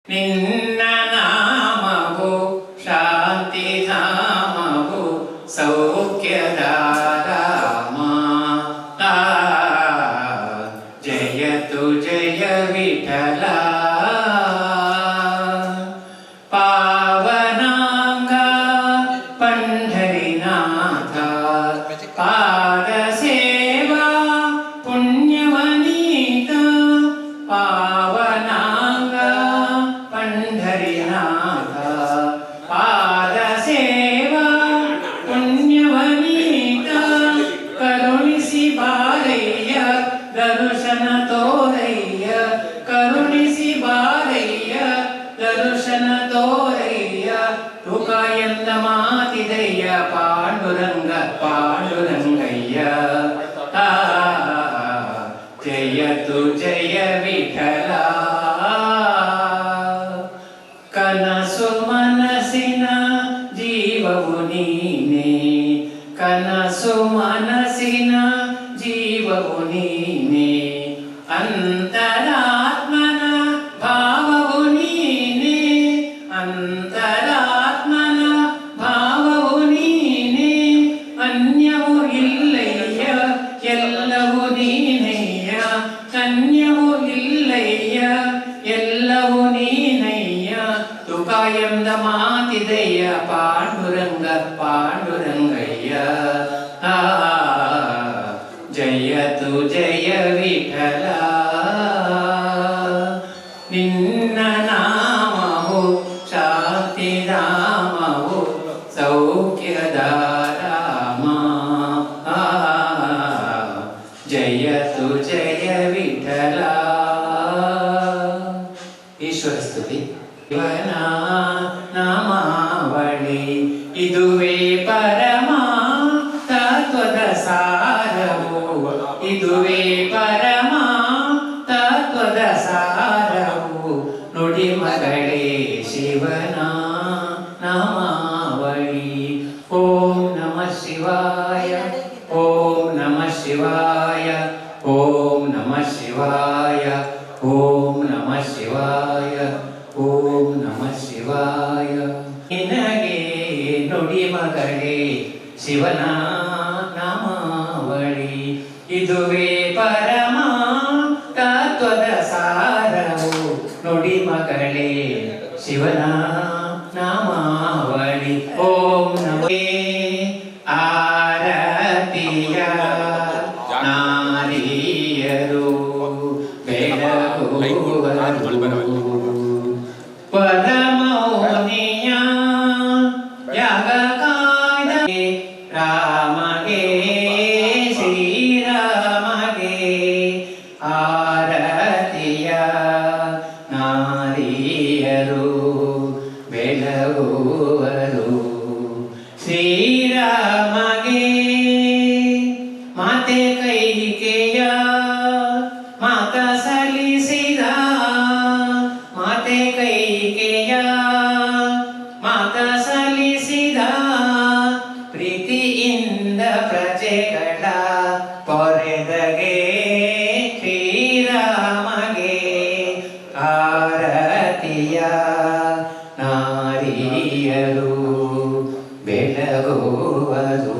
ನಿನ್ನ ನಾಮವು ಶಾಂತಿಧಾಮವು ಸೌಖ್ಯದ ರಾಮ. ಜಯತು ಜಯ ವಿಠಲ ಪಾವನಾಂಗ ಪಂಢರಿನಾಥ ಪಾದ ಸೇವಾ ಪುಣ್ಯವನೀತ ಪಾವನಾಂಗ ಪಂಢರಿನಾಥ ಪಾದ ಸೇವಾ ಪುಣ್ಯವನೀತ ಕರುಣಿಸಿ ಬಾರಯ್ಯ ದರ್ಶನ ತೋರಯ್ಯ ಕರುಣಿಸಿ ಬಾರಯ್ಯ ದರ್ಶನ ತೋರಯ್ಯ ತುಕ ಎಂದ ಮಾತಿದಯ್ಯ ಪಾಂಡುರಂಗ ಪಾಂಡುರಂಗಯ್ಯ. ಜಯತು ಜಯ ವಿಠಲ ಕನಸು ಮನಸ್ಸಿನ ಜೀವವು ನೀನೆ ಕನಸು ಮನಸ್ಸಿನ ಜೀವವು ನೀನೆ ಅಂತರಾತ್ಮನ ಭಾವವು ನೀನೆ ಅಂತರಾತ್ಮನ ಭಾವವು ನೀನೆ ಅನ್ಯವು ಇಲ್ಲಯ್ಯ ಎಲ್ಲವೂ ನೀನಯ್ಯ ಅನ್ಯವು ಇಲ್ಲಯ್ಯ ಎಲ್ಲವೂ ನೀನಯ್ಯ ತುಕ ಎಂದ ಮಾತಿದಯ್ಯ ಪಾಂಡುರಂಗ ಪಾಂಡುರಂಗಯ್ಯ. ಜಯತು ಜಯ ವಿಠಲ ನಿನ್ನ ನಾಮವು ಶಾಂತಿಧಾಮವು ಸೌಖ್ಯದ ರಾಮ. ಜಯತು ಜಯ ವಿಠಲ. ಈಶ್ವರ ಸ್ತುತಿ. ಶಿವನ ನಾಮಾವಳಿ ಇದುವೇ ಪರಮ ತತ್ವದ ಸಾರವು ಇದುವೇ ಪರಮ ತತ್ವದ ಸಾರವು ನುಡಿ ಮಗಳೇ ಶಿವನ ನಾಮಾವಳಿ. ಓಂ ನಮಃ ಶಿವಾಯ ಓಂ ನಮಃ ಶಿವಾಯ ಓಂ ನಮಃ ಶಿವಾಯ ಓಂ ನಮಃ ಶಿವಾಯ ಓಂ ನಮಃ ಶಿವಾಯ. ನಿನಗೆ ನುಡಿ ಮಗಳೇ ಶಿವನ ನಾಮಾವಳಿ ಇದುವೇ ಪರಮ ತತ್ವದ ಸಾರವು ನುಡಿ ಮಗಳೇ ಶಿವನ ನಾಮಾವಳಿ. ಓಂ ನಮಃ ಆರತಿಯ ನಾರಿಯರು ಬೆಳಗುವರು ಪರಮೌನಿಯ ಯಾಗ ಕಾಯ್ದೆ ರಾಮಗೆ ಶ್ರೀರಾಮಗೆ ಆರತಿಯ ನಾರಿಯರು ಬೆಳಗುವರು ಶ್ರೀರಾಮಗೆ ಮಾತೆ ಕೈಕೆಯ ಮಾತ ಸಲ್ಲಿಸಿದ ಮಾತೆ ಕೈಕೆಯ ಮಾತ ಸಲ್ಲಿಸಿದ ಪ್ರೀತಿಯಿಂದ ಪ್ರಜೆಗಳ ಪೊರೆದಗೆ ಶ್ರೀರಾಮಗೆ ಆರತಿಯ ನಾರಿಯರು ಬೆಳಗುವರು.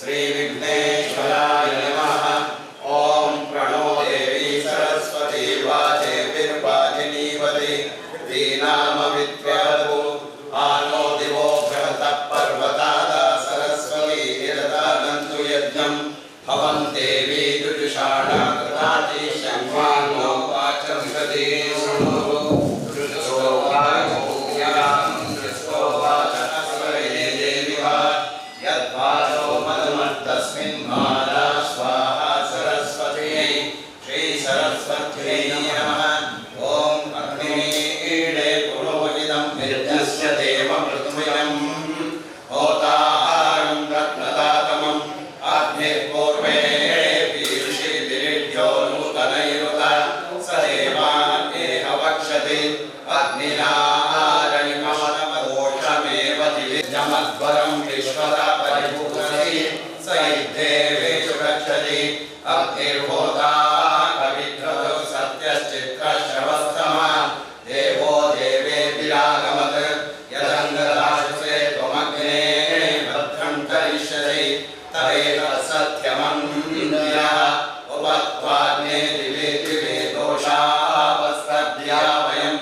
ಶ್ರೀ ವಿಘ್ನೇಶ್ವರ देवेषु रक्षति अग्निर्होता कविक्रतु सत्यश्चित्रश्रवस्तमः देवो देवेभिरागमत् यदङ्गदाशुषे त्वमग्ने भद्रं करिष्यसि तवेन सत्यमन्दिरः उपत्वाग्ने दिवे दिवे दोषावस्तभ्या वयं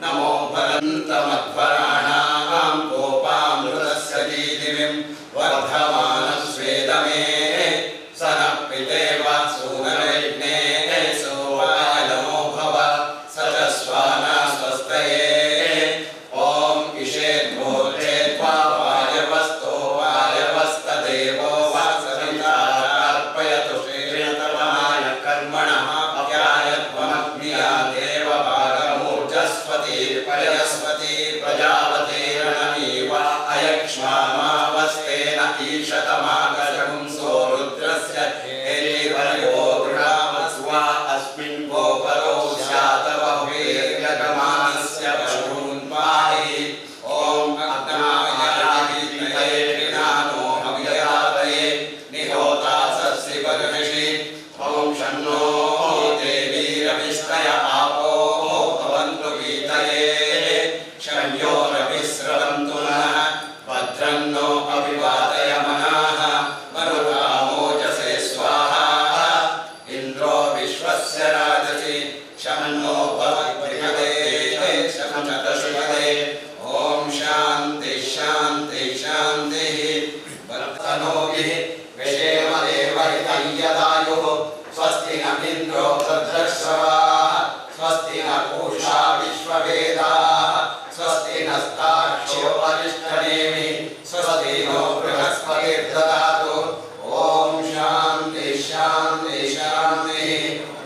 नमो भरन्तमध्वराणां गोपामृतस्य दीदिविं वर्धमानस्वेदमे सनपितेव सूनरयज्ञे सोपायनमो भव सचस्वाना स्वस्तये ॐ इषेद्भोजेत्वा वायवस्तो वायवस्तदेवो वासवितार्पयतु श्रीरतमाय कर्मणः अव्यायत्वमग्निया देवभागमूर्जस्वती पयस्वती प्रजापतेरणमीव अयक्ष्मामावस्तेन ईशतमागजपुंसो रुद्रस्य हेरिवर्यो गृहामस्वा अस्मिन् गोपरो स्यातवहुर्यजमानस्य पशून् पाहि ॐ अग्नायादितये विनानो अव्ययातये निहोता सस्सि बर्हिषि ॐ शन्नो देवीरविष्टय आपो भवन्तु वीतये शम्यो रविस्रवन्तु नः भद्रं नो अभिवादयमनाः मरुतामोजसे स्वाहा इन्द्रो विश्वस्य राजसि शन्नो भवद्भिपदे शमचतुष्पदे ॐ शान्ति शान्ति शान्तिः वर्तनोभिः विषेम देवहितय्यदायुः स्वस्ति न इन्द्रो वृद्धश्रवाः स्वस्ति न पूषा विश्ववेदाः स्वस्ति नस्तार्क्ष्यो अरिष्टनेमिः स्वस्ति नो बृहस्पतिर्ददातु ॐ शान्ति शान्ति शान्तिः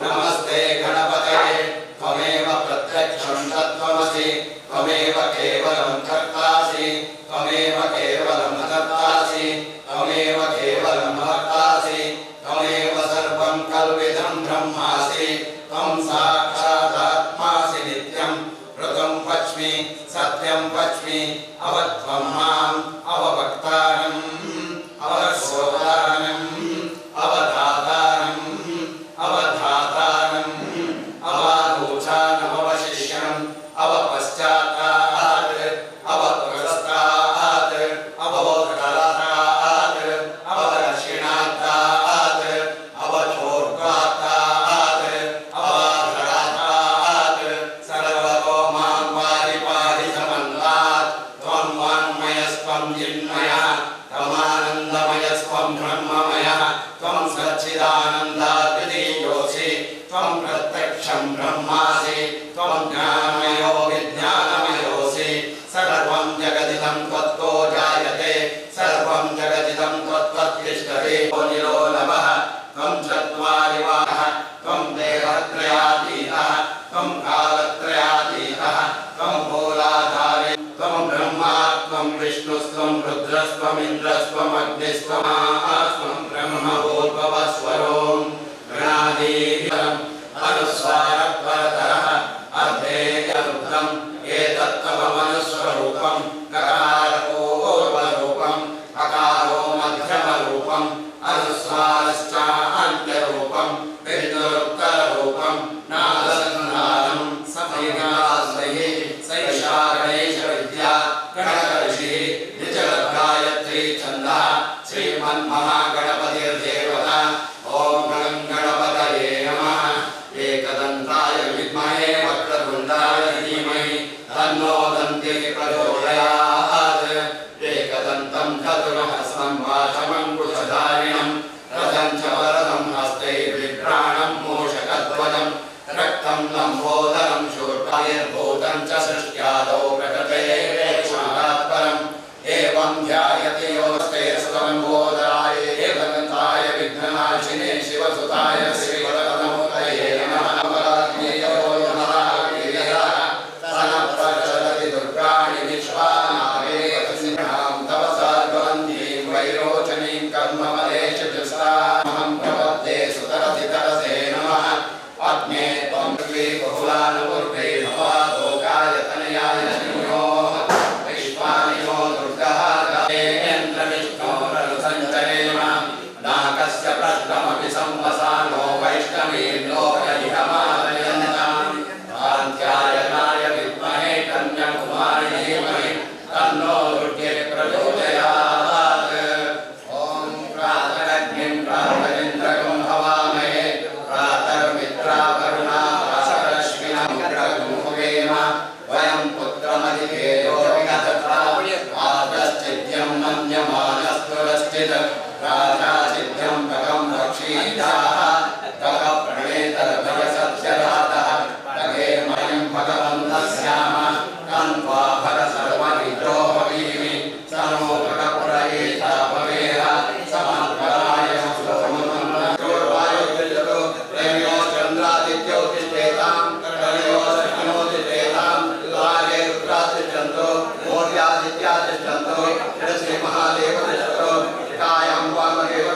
नमस्ते गणपतये त्वमेव प्रत्यक्षं तत्त्वमसि त्वमेव केवलं कर्तासि त्वमेव केवलं कर्तासि त्वमेव केवलं भक्तासि त्वमेव सर्वं कल्पितं ब्रह्मासि त्वं साक्षादात्मासि नित्यं ऋतं पच्मि सत्यं पच्मि अवत्वं माम् अवभक्तारम् अवश्रोतारम् अवधातारम् अवधातारम् अवादोचानमवशिष्यम् अवपश्चातात् अवपुरस्तात् अवोत्तरात् अवदक्षिणात् अवचोर्ध्वात् अवाधरात् सर्वतो मां पाहि पाहि समन्तात् त्वं वाङ्मयस्त्वं चिन्मयः त्वमानन्दमयस्त्वं ब्रह्ममयः त्वं सच्चिदानन्दाद्वितीयोऽसि त्वं प्रत्यक्षं ब्रह्मासि त्वं ज्ञानमयो विज्ञानमयोऽसि सर्वं जगदिदं त्वत्तो जायते सर्वं जगदिदं त्वत्तिष्ठते निरो नभः त्वं चत्वारि वाहः त्वं देहत्रयातीतः त्वं कालत्रयातीतः त्वं मूलाधारे त्वं ब्रह्मा त्वं विष्णुस्त्वं रुद्रस्त्वमिन्द्रस्त्वमग्निस्त्वमास्त्वं ब्रह्मभूर्भुवस्वरों गणादीः अनुस्वारपरतरः अर्धेयरुद्धम् एतत्त्वमनुस्वरूपं ककारपूर्वरूपं अकारो मध्यमरूपं अनुस्वारश्चान्त्यरूपं बिन्दुरुत्तररूपं नादसन्धानं समयगास्महि सैषा गणेशविद्या गणकऋषिः निजगायत्री छन्दः श्रीमन्महागणपतिर्देवता ॐ गं गणपतये नमः एकदन्ताय विद्महे वक्रतुण्डाय धीमहि तन्नो दन्तिः प्रचोदयात् एकदन्तं चतुर्हस्तं वाचमङ्कुशधारिणं रथं च वरदं हस्तैर्विभ्राणं मूषकध्वजं रक्तं लम्बोदरं शूर्पायर्भूतं च सृष्ट्यादौ प्रकृते परम् एवं ध्यायति योस्ते स्तम्भोदराय एकदन्ताय विघ्ननाशिने शिवसुताय श्रीवरदमूर्तये नमः सनप्रचलति दुर्गाणि विश्वानावेकसिंहां तव सर्ववन्तीं वैरोचनीं कर्ममलेशजुष्टामहं प्रपद्ये सुतरतितरसे नमः अग्ने त्वं बहुलानुपूर्वे भवातोकाय तनयाय नियोः वैश्वानिनो दुर्गः च राजासिद्ध्यं तगं रक्षीजाः तग प्रणेतरभयसत्यरातः तगे मयं भगवन्तः स्याम कन्त्वा भरसर्वनिजो भवीमि स नो भगपुरयेता भवेह समर्पणाय सुमनोर्वायुर्विजतो प्रेम्यो चन्द्रादित्यो तिष्ठेतां कलयो शक्नो तिष्ठेतां द्वारे रुद्रातिष्ठन्तो मौर्यादित्या तिष्ठन्तो श्री महादेव तिष्ठतो कायं वामदेव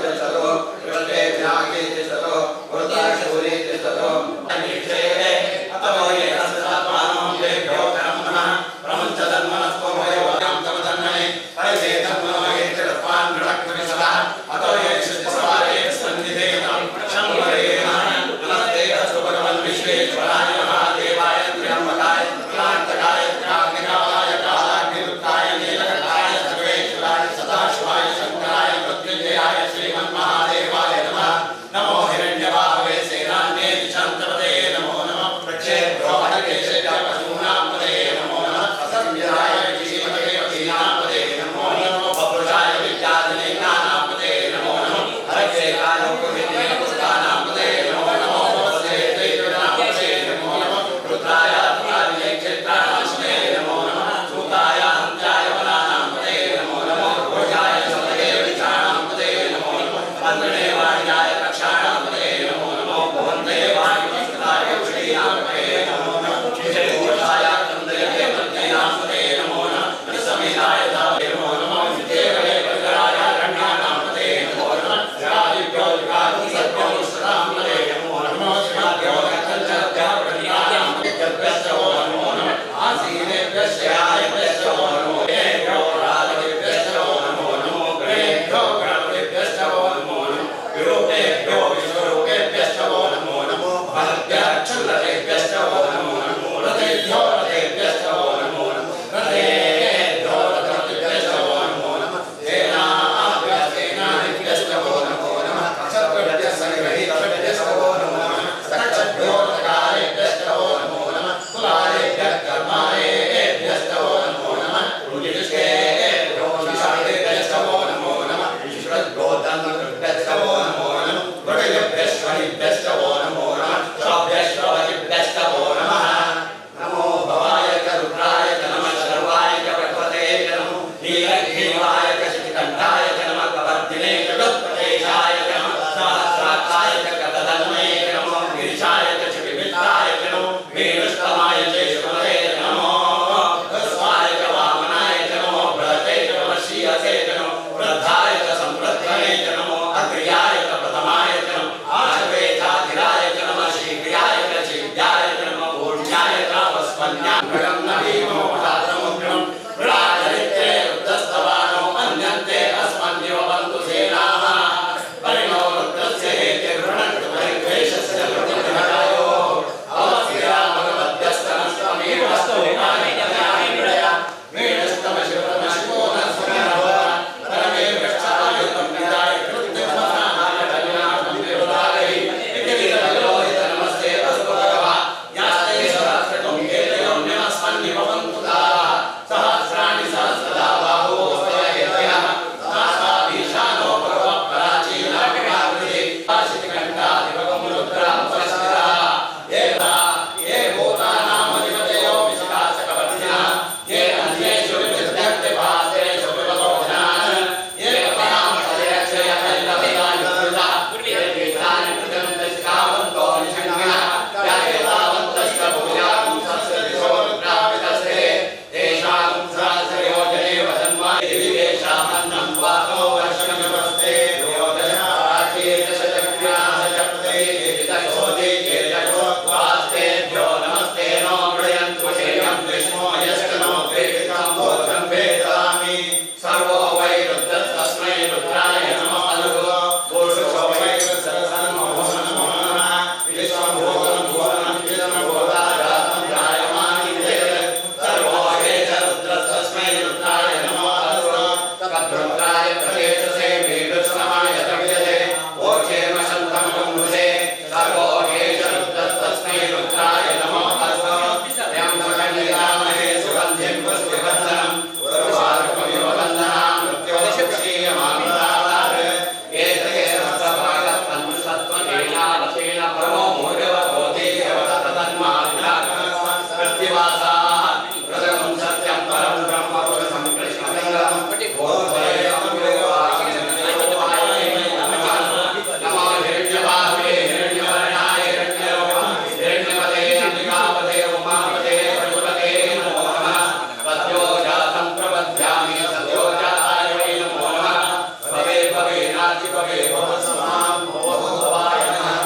जिपवे भवस्मां भवभवाय नमः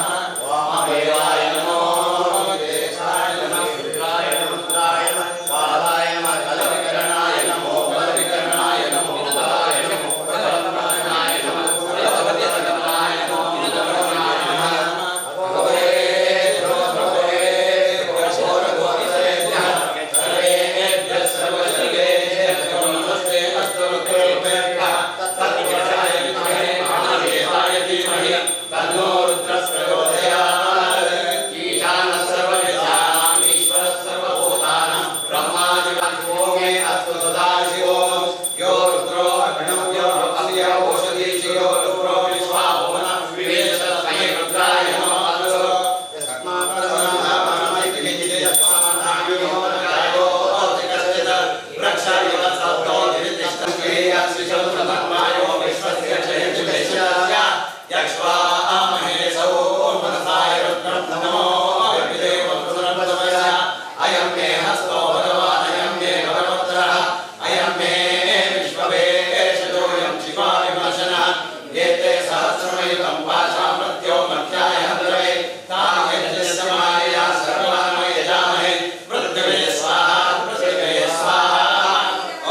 वामदेवाय नमो देशाय नमः रुद्राय रुद्राय कालाय नमः कलविकरणाय नमो कलविकरणाय नमो बलाय नमो बलवनाय नमो बलवनाय नमो बलवनाय नमः भगवे भगवे घोर घोरेभ्यः सर्वेभ्यः सर्वजनेभ्यः नमस्ते अस्तुभ्यः तत्पुरुषाय विद्महे महादेवाय धीमहि तन्नो रुद्रः प्रचोदयात् ईशानः सर्वविद्यानाम् ईश्वरः सर्वभूतानां ब्रह्मादिवो मे अस्तु सदाशिवो यो रुद्रो अग्नौ यो अस्य ओषधीशिरो रुद्रो विश्वाभुवनः विवेश तस्मै रुद्राय नमः अयं मे हस्तो भगवान् अयं मे भगवत्रः अयं मे विश्ववेशतोऽयं शिवाविमर्शनः एते सहस्रमयुतं पाशां मृत्यो मध्यायः द्रवे तां यज्ञस्य मायया सर्वान् यजामहे पृथिवे स्वाहा पृथिवे स्वाहा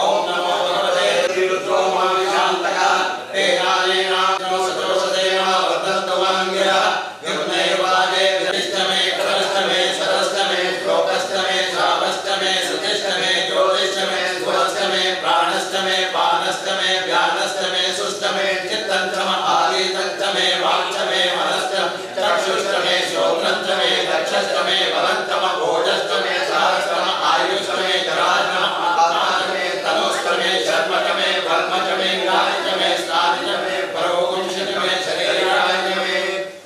ॐ नमो भगवते रुद्रो माविशान्तकः तेनानेनाग्नो सतोषदेव वर्धन्तवाङ्गिरः विघ्नैर्वाजे विधिष्ठमे कलष्टमे सरष्टमे श्लोकष्टमे शापष्टमे सुतिष्टमे ज्योतिष्टमे सुवष्टमे प्राणष्टमे पानष्टमे व्यानष्टमे सुष्टमे चित्तञ्चम आदितञ्चमे वाक्चमे मनष्टम चक्षुष्टमे श्रोत्रञ्चमे दक्षष्टमे बलञ्चम भोजष्टमे सहस्रम आयुष्टमे जराष्टम आत्माष्टमे तनुष्टमे शर्मचमे ब्रह्मचमे ज्ञानिचमे स्नानिचमे परोपुंशचमे शरीरायचमे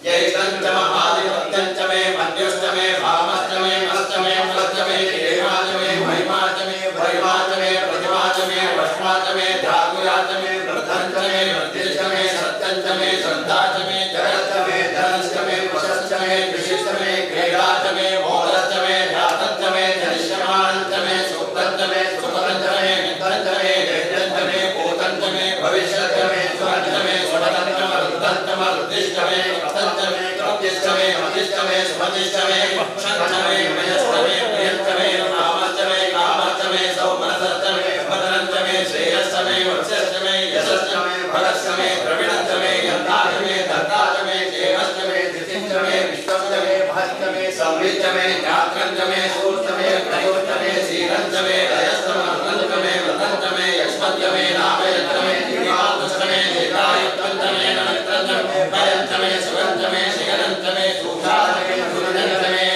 जैतञ्चम आदिपत्यञ्चमे मध्यष्टमे भामष्टमे अष्टमे फलष्टमे हेमाचमे महिमाचमे भैमाचमे प्रतिमाचमे वष्माचमे ध्यागुयाचमे वृद्धञ्चमे वृद्धिष्टमे सत्यञ्चमे श्रद्धाचमे जगच्चमे धनष्टमे वशष्टमे विशिष्टमे क्रीडाचमे मोदश्चमे ध्यातञ्चमे जनिष्यमानञ्चमे सूक्तञ्चमे सुपतञ्चमे मित्रञ्चमे वेद्यञ्चमे पूतञ्चमे भविष्यञ्चमे सुरञ्चमे सुडतञ्चम वृद्धञ्चम वृद्धिष्टमे कथञ्चमे कृत्यष्टमे मतिष्टमे सुमतिष्टमे क्षञ्चमे मयष्टमे प्रियञ्चमे कामश्चमे कामश्चमे सौमनसश्चमे भद्रञ्चमे श्रेयश्चमे वत्स्यश्चमे यशश्चमे भगश्चमे द्रविणश्चमे यन्ताचमे दत्ताचमे क्षेमश्चमे धृतिञ्चमे विश्वश्चमे महश्चमे संविच्चमे ज्ञात्रञ्चमे सूर्चमे प्रयोश्चमे शीरञ्चमे रयश्चमे वृतञ्चमे यक्ष्मञ्चमे नामयच्चमे दिव्यान्तश्चमे नेतायुक्तञ्चमे नमित्रञ्चमे भयञ्चमे सुगञ्चमे शिखरञ्चमे सूषाचमे सुरजञ्चमे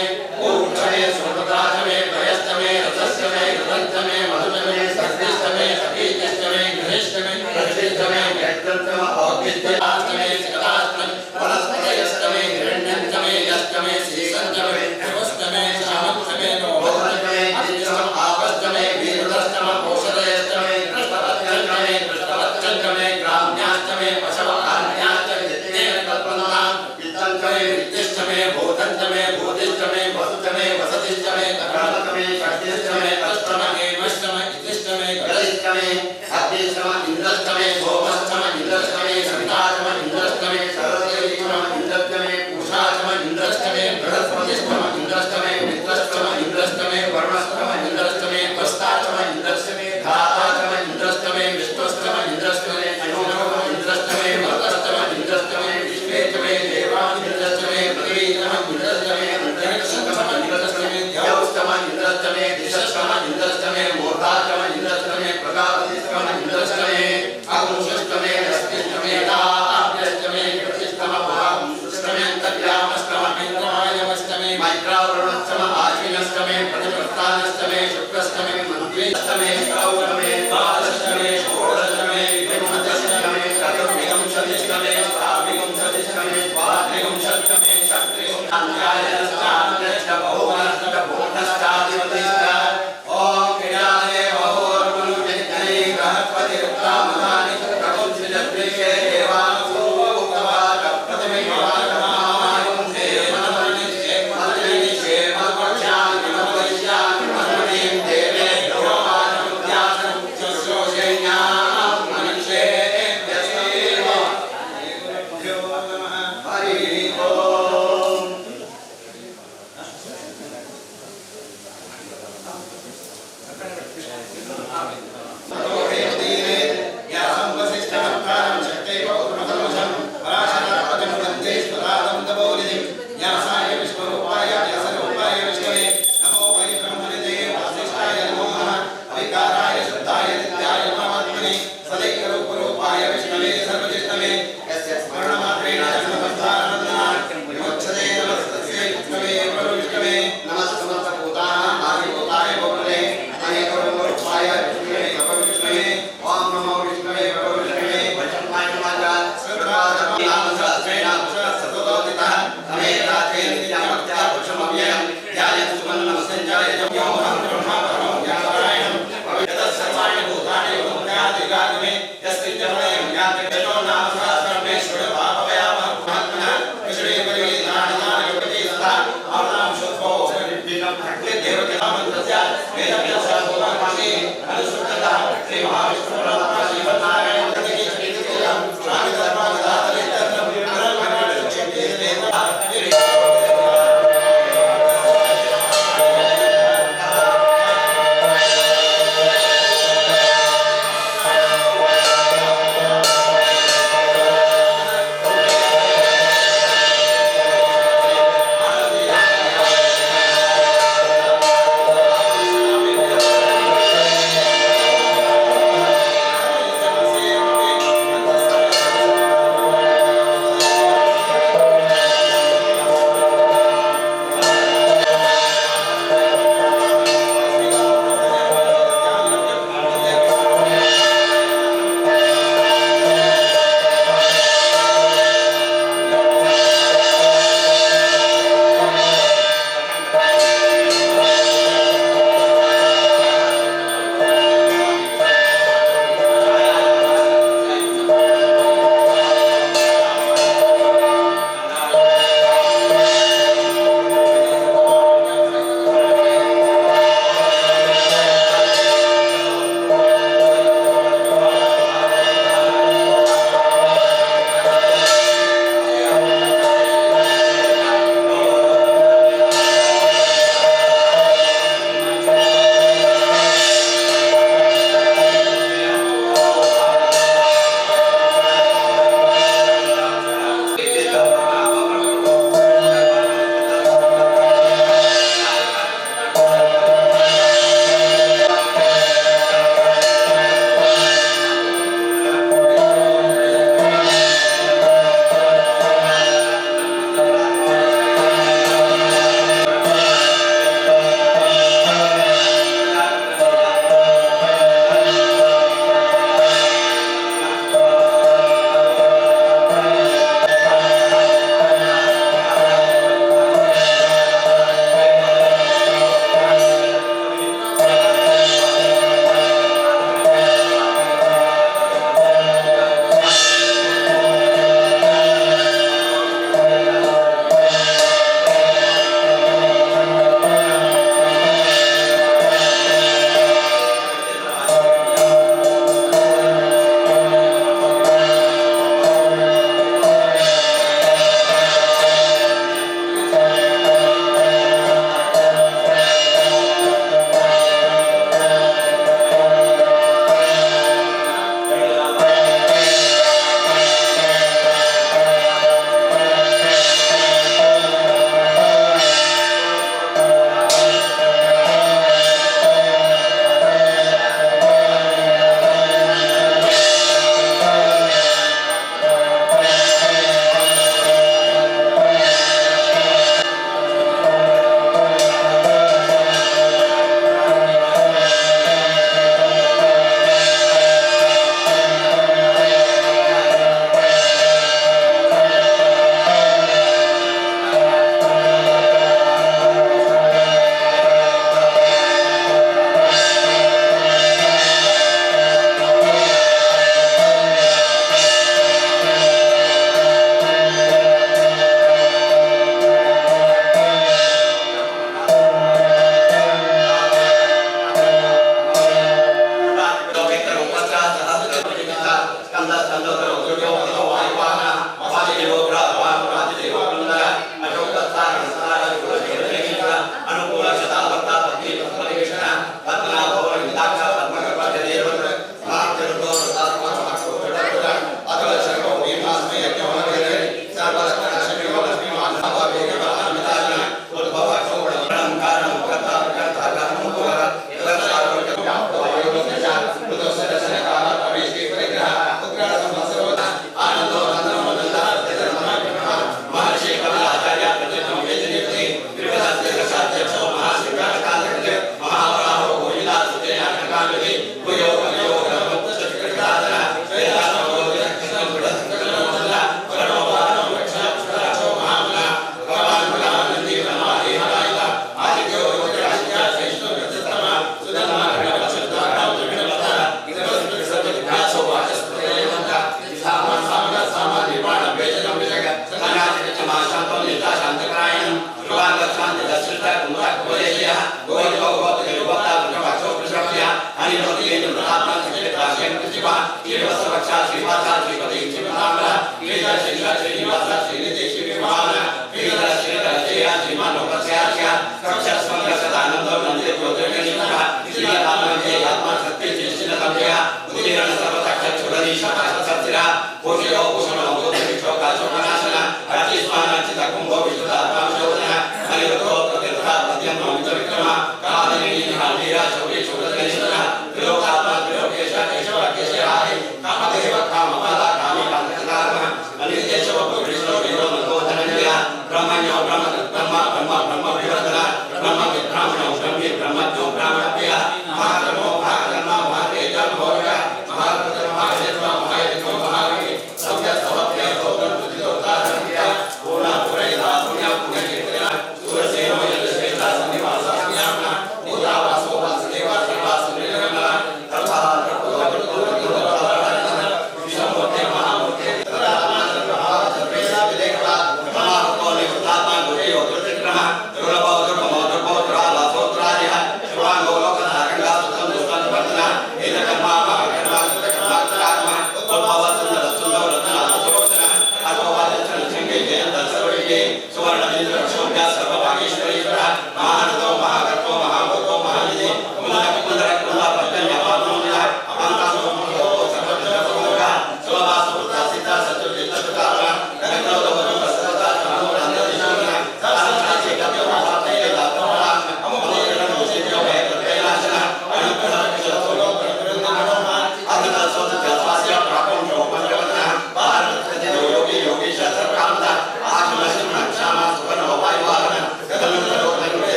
ऊर्चमे सुमृताचमे भयश्चमे रसश्चमे घृतञ्चमे मधुचमे सद्दिष्टमे सतीष्टमे घृष्टमे प्रतिष्ठमे यज्ञञ्चम औद्भिद्याष्टमे शिखराष्टमे वनस्पतयष्टमे हिरण्यञ्चमे यष्टमे शीर्षञ्चमे भवष्टमे शामञ्चमे नोभञ्चमे अतिष्टम आपष्टमे वीरदष्टम औषधयष्टमे कृष्णवत्यञ्चमे कृष्णवत्यञ्चमे ग्राम्याष्टमे पशवकान्याष्टमे यज्ञेन कल्पनां वित्तञ्चमे वित्तिष्टमे भूतञ्चमे भूतिष्टमे वसुचमे वसतिष्टमे कर्णकमे षष्टिष्टमे अष्टम एवष्टम इतिष्टमे गणिष्टमे अग्निष्टम इन्द्रष्टमे सोमष्टम इन्द्रष्टमे सविताष्टम इन्द्रष्टमे सरस्वतीष्टम इन्द्रष्टमे पूषाष्टम इन्द्रष्टमे बृहस्पतिष्टम इन्द्रष्टमे मित्रष्टम इन्द्रष्टमे वरुणष्टम इन्द्रष्टमे वस्ताष्टम इन्द्रष्टमे धाताष्टम इन्द्रष्टमे विष्णुष्टम इन्द्रष्टमे अयोगम इन्द्रष्टमे वरदष्टम इन्द्रष्टमे विश्वेष्टमे देवान् इन्द्रष्टमे पृथ्वीष्टम इन्द्रष्टमे अन्तरिक्षष्टम इन्द्रष्टमे द्यौष्टम इन्द्रष्टमे दिशष्टम इन्द्रष्टमे मूर्धाष्टम इन्द्रष्टमे प्रजापतिष्टम इन्द्रष्टमे अगुंषष्टमे रस्तिष्टमे दाभ्यष्टमे कृतिष्टम भागुंषष्टमे तद्यामष्टम इन्द्रायमष्टमे मैत्रावरुणष्टम आश्विनष्टमे प्रतिपत्तानष्टमे शुक्लष्टमे मन्त्रेष्टमे श्रवणमे द्वादशष्टमे षोडशष्टमे विंशतिष्टमे चतुर्विंशतिष्टमे षड्विंशतिष्टमे द्वात्रिंशत्तमे षट्त्रिंशत्तमे ओम क्रीडाले बहुर्मुनिर्जने बृहस्पतिरुक्तामधानि प्रकुंसितप्रिये देवांसो उक्तवाच प्रथमे वाचमामायुंसे मनमनिष्ये मदनिष्ये मदपक्ष्यामि मदवैश्यामि मदमणिं देवे भगवानुद्यासं शुश्रूषेण्यां मनुष्ये यस्मेव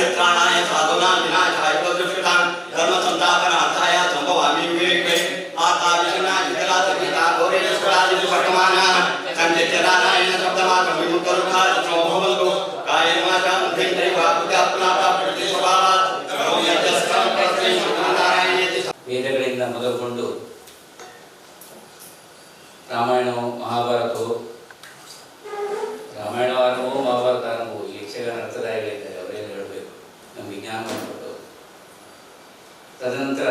परित्राणाय साधूनां विनाशाय दुष्कृतां धर्मसंस्थापनार्थाय संभवामि विवेके आत्माविषणाय विकलासहिता घोरेश्वरादिवर्तमानः संचित्यनारायण शब्दमात्रं विमुक्तरुखाय भवन्तु कायेन वाचा मुखेन्द्रिय वाक्यात्मना प्रतिस्वभावात् करोमि यज्ञस्तं परस्मै नारायणेति ವೇದಗಳಿಂದ ಮೊದಲುಗೊಂಡು ರಾಮಾಯಣವು ಮಹಾಭಾರತವು ರಾಮಾಯಣ ಆರಂಭವೂ ಮಹಾಭಾರತ ಆರಂಭವು ಯಕ್ಷಗಾನ ಅರ್ಥದಾಯಗಳಿದ್ದಾರೆ ಅವರೇನು ಹೇಳಬೇಕು ನಮಗೆ ಜ್ಞಾನವನ್ನು ಕೊಟ್ಟು ತದನಂತರ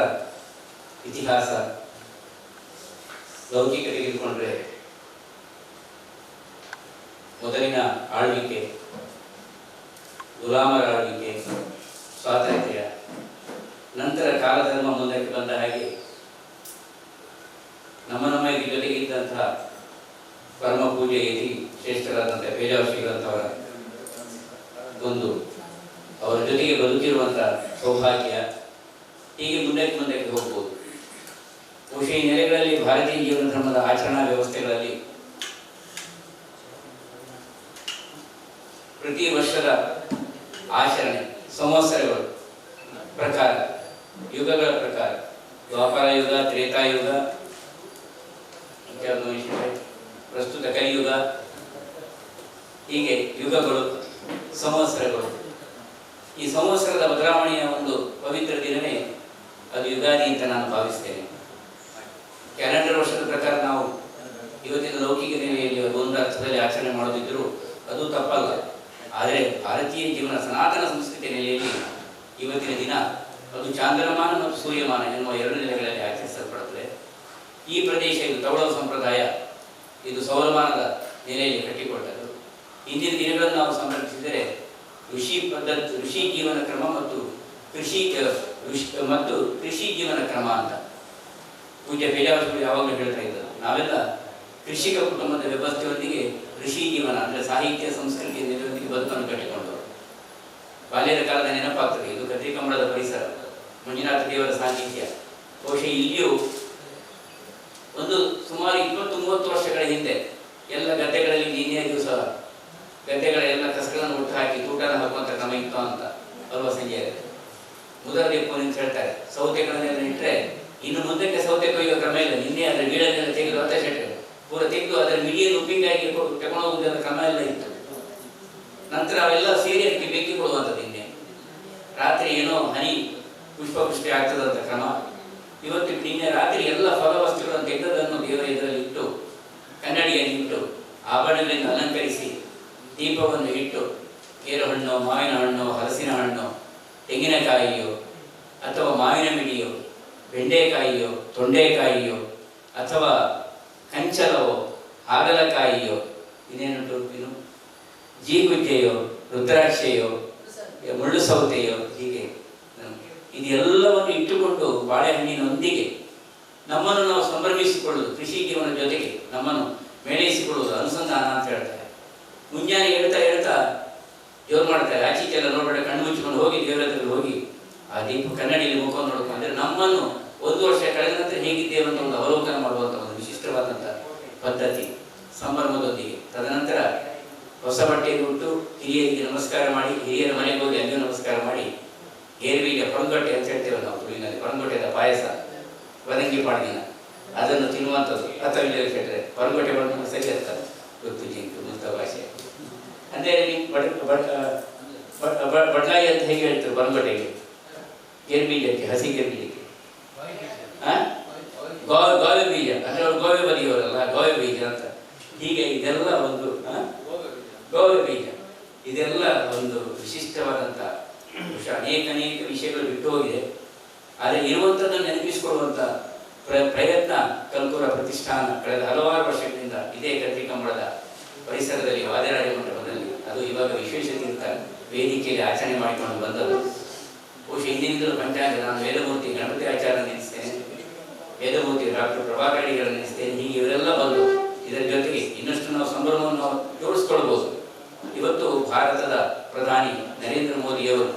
ಇತಿಹಾಸ ಲೌಕಿಕ ತೆಗೆದುಕೊಂಡ್ರೆ ಮೊದಲಿನ ಆಳ್ವಿಕೆ ಗುಲಾಮರ ಆಳ್ವಿಕೆ ಸ್ವಾತಂತ್ರ್ಯ ನಂತರ ಕಾಲಧರ್ಮ ಮುಂದಕ್ಕೆ ಬಂದ ಹಾಗೆ ನಮ್ಮ ಜೊತೆಗಿದ್ದಂತಹ ಪರಮ ಪೂಜೆಯಲ್ಲಿ ಶ್ರೇಷ್ಠರಾದಂತಹ ವೇದವರ್ಷಿಗಳಂತವರ ಒಂದು ಅವರ ಜೊತೆಗೆ ಬದುಕಿರುವಂತಹ ಸೌಭಾಗ್ಯ ಹೀಗೆ ಮುಂದಕ್ಕೆ ಹೋಗ್ಬೋದು. ಬಹುಶಃ ಈ ನೆಲೆಗಳಲ್ಲಿ ಭಾರತೀಯ ಜೀವನ ಧರ್ಮದ ಆಚರಣಾ ವ್ಯವಸ್ಥೆಗಳಲ್ಲಿ ಪ್ರತಿ ವರ್ಷದ ಆಚರಣೆ ಸಂವತ್ಸರಗಳು ಪ್ರಕಾರ ಯುಗಗಳ ಪ್ರಕಾರ ದ್ವಾಪರ ಯುಗ ತ್ರೇತಾಯುಗ ಪ್ರಸ್ತುತ ಕಲಿಯುಗ ಹೀಗೆ ಯುಗಗಳು ಸಂವತ್ಸರಗಳು. ಈ ಸಂವತ್ಸರದ ಬದಲಾವಣೆಯ ಒಂದು ಪವಿತ್ರ ದಿನವೇ ಅದು ಯುಗಾದಿ ಅಂತ ನಾನು ಭಾವಿಸ್ತೇನೆ. ಕ್ಯಾಲೆಂಡರ್ ವರ್ಷದ ಪ್ರಕಾರ ನಾವು ಇವತ್ತಿನ ಲೌಕಿಕ ನೆಲೆಯಲ್ಲಿ ಒಂದು ಅರ್ಥದಲ್ಲಿ ಆಚರಣೆ ಮಾಡೋದಿದ್ದರೂ ಅದು ತಪ್ಪಲ್ಲ. ಆದರೆ ಭಾರತೀಯ ಜೀವನ ಸನಾತನ ಸಂಸ್ಕೃತಿ ನೆಲೆಯಲ್ಲಿ ಇವತ್ತಿನ ದಿನ ಅದು ಚಾಂದ್ರಮಾನ ಮತ್ತು ಸೂರ್ಯಮಾನ ಎನ್ನುವ ಎರಡು ನೆಲೆಗಳಲ್ಲಿ ಆಚರಿಸಲ್ಪಡುತ್ತದೆ. ಈ ಪ್ರದೇಶ ಇದು ತವಳವ ಸಂಪ್ರದಾಯ, ಇದು ಸೌರಮಾನದ ನೆಲೆಯಲ್ಲಿ ಕಟ್ಟಿಕೊಟ್ಟದ್ದು. ಇಂದಿನ ದಿನಗಳನ್ನು ನಾವು ಸಂರಕ್ಷಿಸಿದರೆ ಋಷಿ ಜೀವನ ಕ್ರಮ ಮತ್ತು ಕೃಷಿ ಜೀವನ ಕ್ರಮ ಅಂತ ಪೂಜ್ಯ ಬೇಜಾವರ್ಷಗಳು ಯಾವಾಗಲೂ ಹೇಳ್ತಾ ಇದ್ದರು. ನಾವೆಲ್ಲ ಕೃಷಿಕ ಕುಟುಂಬದ ವ್ಯವಸ್ಥೆಯೊಂದಿಗೆ ಋಷಿ ಜೀವನ ಅಂದರೆ ಸಾಹಿತ್ಯ ಸಂಸ್ಕೃತಿಯ ನೆಲೆಯೊಂದಿಗೆ ಬದುಕನ್ನು ಕಟ್ಟಿಕೊಂಡರು. ಬಾಲ್ಯದ ಕಾಲದ ನೆನಪಾಗ್ತದೆ. ಇದು ಕದ್ರಿಕಂಬಳದ ಪರಿಸರ, ಮಂಜುನಾಥ ದೇವರ ಸಾನ್ನಿಧ್ಯ. ಬಹುಶಃ ಇಲ್ಲಿಯೂ ಒಂದು ಸುಮಾರು 20-30 ವರ್ಷಗಳ ಹಿಂದೆ ಎಲ್ಲ ಗದ್ದೆಗಳಲ್ಲಿ ನಿನ್ನೆಯ ದಿವಸ ಗದ್ದೆಗಳ ಎಲ್ಲ ಕಸಗಳನ್ನು ಒಟ್ಟು ಹಾಕಿ ತೂಟನ ಹಾಕುವಂಥ ಕ್ರಮ ಇತ್ತು ಅಂತ ಅಲ್ವ ಸಂಜೆಯಲ್ಲಿ ಮುದರದೆಪ್ಪು ಅಂತ ಹೇಳ್ತಾರೆ. ಸೌತೆಗಳನ್ನೆಲ್ಲ ಇಟ್ಟರೆ ಇನ್ನು ಮುಂದಕ್ಕೆ ಸೌತೆ ಕೊಯ್ಯುವ ಕ್ರಮ ಇಲ್ಲ. ನಿನ್ನೆ ಅದರ ಬೀಳನ್ನೆಲ್ಲ ತೆಗೆದು ಅತ್ತಶೆಟ್ಟೆ ಪೂರ ತೆಗೆದು ಅದರ ಮಿಡಿಯನ್ನು ಉಪ್ಪಿನಕಾಯಿಗೆ ತಗೊಂಡು ಹೋಗುವುದರ ಕ್ರಮ ಎಲ್ಲ ಇತ್ತು. ನಂತರ ಅವೆಲ್ಲ ಸೇರಿ ಅದಕ್ಕೆ ಬೆಂಕಿ ಕೊಡುವಂಥದ್ದು. ನಿನ್ನೆ ರಾತ್ರಿ ಏನೋ ಹನಿ ಪುಷ್ಪವೃಷ್ಟಿ ಆಗ್ತದಂಥ ಕ್ರಮ. ಇವತ್ತು ನಿನ್ನೆ ರಾತ್ರಿ ಎಲ್ಲ ಫಲವಸ್ತುಗಳನ್ನು ತೆಗೆದದನ್ನು ದೇವರ ಇದರಲ್ಲಿ ಇಟ್ಟು ಕನ್ನಡಿಯಲ್ಲಿ ಇಟ್ಟು ಆಭರಣಗಳಿಂದ ಅಲಂಕರಿಸಿ ದೀಪವನ್ನು ಇಟ್ಟು ಗೇರು ಹಣ್ಣು, ಮಾವಿನ ಹಣ್ಣು, ಹಲಸಿನ ಹಣ್ಣು, ತೆಂಗಿನಕಾಯಿಯೋ ಅಥವಾ ಮಾವಿನ ಮಿಡಿಯೋ, ಬೆಂಡೆಕಾಯಿಯೋ, ತೊಂಡೆಕಾಯಿಯೋ ಅಥವಾ ಕಂಚಲವೋ, ಹಾಗಲಕಾಯಿಯೋ, ಇನ್ನೇನುಂಟು ಇನ್ನು ಜೀಗುಜ್ಜೆಯೋ, ರುದ್ರಾಕ್ಷೆಯೋ, ಮುಳ್ಳು ಸೌತೆಯೋ, ಹೀಗೆ ಇದೆಲ್ಲವನ್ನು ಇಟ್ಟುಕೊಂಡು ಬಾಳೆಹಣ್ಣಿನೊಂದಿಗೆ ನಮ್ಮನ್ನು ನಾವು ಸಂಭ್ರಮಿಸಿಕೊಳ್ಳುವುದು, ಕೃಷಿ ಜೀವನ ಜೊತೆಗೆ ನಮ್ಮನ್ನು ಮೇಳೈಸಿಕೊಳ್ಳುವುದು ಅನುಸಂಧಾನ ಅಂತ ಹೇಳ್ತಾರೆ. ಮುಂಜಾನೆ ಹೇಳ್ತಾ ಜೋರು ಮಾಡ್ತಾರೆ. ಆಚೀಚೆಲ್ಲ ನೋಡಬೇಡ, ಕಣ್ಣು ಮುಚ್ಚಿಕೊಂಡು ಹೋಗಿ ದೇವರ ಹತ್ರ ಹೋಗಿ ಆ ದೀಪ ಕನ್ನಡಿಯಲ್ಲಿ ಮುಖವನ್ನು ನೋಡ್ಕೊಂಡು ಅಂದರೆ ನಮ್ಮನ್ನು 1 ವರ್ಷ ಕಳೆದ ನಂತರ ಹೇಗಿದ್ದೇವೆ ಅಂತ ಒಂದು ಅವಲೋಕನ ಮಾಡುವಂಥ ಒಂದು ವಿಶಿಷ್ಟವಾದಂಥ ಪದ್ಧತಿ ಸಂಭ್ರಮದೊಂದಿಗೆ. ತದನಂತರ ಹೊಸ ಬಟ್ಟೆಯನ್ನು ಉಟ್ಟು ಹಿರಿಯರಿಗೆ ನಮಸ್ಕಾರ ಮಾಡಿ, ಹಿರಿಯರ ಮನೆಗೆ ಹೋಗಿ ಅಲ್ಲಿಯೂ ನಮಸ್ಕಾರ ಮಾಡಿ, ಗೇರುಬೀಜ ಪರಂಗೊಟ್ಟೆ ಅಂತ ಹೇಳ್ತೇವೆ ನಾವು ತುಳುವಿನಲ್ಲಿ, ಪರಂಗೊಟ್ಟೆದ ಪಾಯಸ ಬದಂಗಿ ಪಾಡಿನ ಅದನ್ನು ತಿನ್ನುವಂಥದ್ದು. ಅಥವಾ ಇಲ್ಲಿ ಕೆಟ್ಟರೆ ಪರಂಗೊಟ್ಟೆ ಬಂದು ಸರಿ ಇರ್ತದೆ, ಗೊತ್ತು ಜಿಂಕು ಮುಂತ ಭಾಷೆ ಅಂದರೆ ಬಡ್ಲಾಯಿ ಅಂತ ಹೇಗೆ ಹೇಳ್ತಾರೆ ಪರಂಗೊಟ್ಟೆಗೆ, ಗೇರುಬೀಜಕ್ಕೆ, ಹಸಿ ಗೇರುಬೀಜಕ್ಕೆ ಗೋವೆ ಬೀಜ ಅಂದರೆ ಅವ್ರು ಗೋವೆ ಬದಿಯವರಲ್ಲ, ಗೋವೆ ಬೀಜ ಅಂತ. ಹೀಗೆ ಇದೆಲ್ಲ ಒಂದು ಗೋವೆ ಬೀಜ, ಇದೆಲ್ಲ ಒಂದು ವಿಶಿಷ್ಟವಾದಂಥ ಅನೇಕ ವಿಷಯಗಳು ಬಿಟ್ಟು ಹೋಗಿದೆ. ಆದರೆ ಇರುವಂಥದ್ದನ್ನು ನೆನಪಿಸಿಕೊಳ್ಳುವಂಥ ಪ್ರಯತ್ನ ಕಲ್ಕೂರ ಪ್ರತಿಷ್ಠಾನ ಕಳೆದ ಹಲವಾರು ವರ್ಷಗಳಿಂದ ಇದೇ ಕದ್ರಿಕಂಬಳದ ಪರಿಸರದಲ್ಲಿ ವಾದಿರಾಜ ಮಂಟಪದಲ್ಲಿ ಅದು ಇವಾಗ ವಿಶ್ವೇಶತೀರ್ಥ ವೇದಿಕೆಯಲ್ಲಿ ಆಚರಣೆ ಮಾಡಿಕೊಂಡು ಬಂದದ್ದು. ಬಹುಶಃ ಹಿಂದಿನಿಂದಲೂ ಪಂಚಾಂಗ ನಾನು ವೇದಮೂರ್ತಿ ಗಣಪತಿ ಆಚಾರ್ಯ ನೆನೆಸ್ತೇನೆ, ವೇದಮೂರ್ತಿ ಡಾಕ್ಟರ್ ಪ್ರಭಾಕರ್ ಅಡಿಗರ ನೆನೆಸ್ತೇನೆ. ಹೀಗೆ ಇವರೆಲ್ಲ ಬಂದು ಇದರ ಜೊತೆಗೆ ಇನ್ನಷ್ಟು ನಾವು ಸಂಭ್ರಮವನ್ನು ನಾವು ಜೋಡಿಸ್ಕೊಳ್ಬೋದು. ಇವತ್ತು ಭಾರತದ ಪ್ರಧಾನಿ ನರೇಂದ್ರ ಮೋದಿಯವರು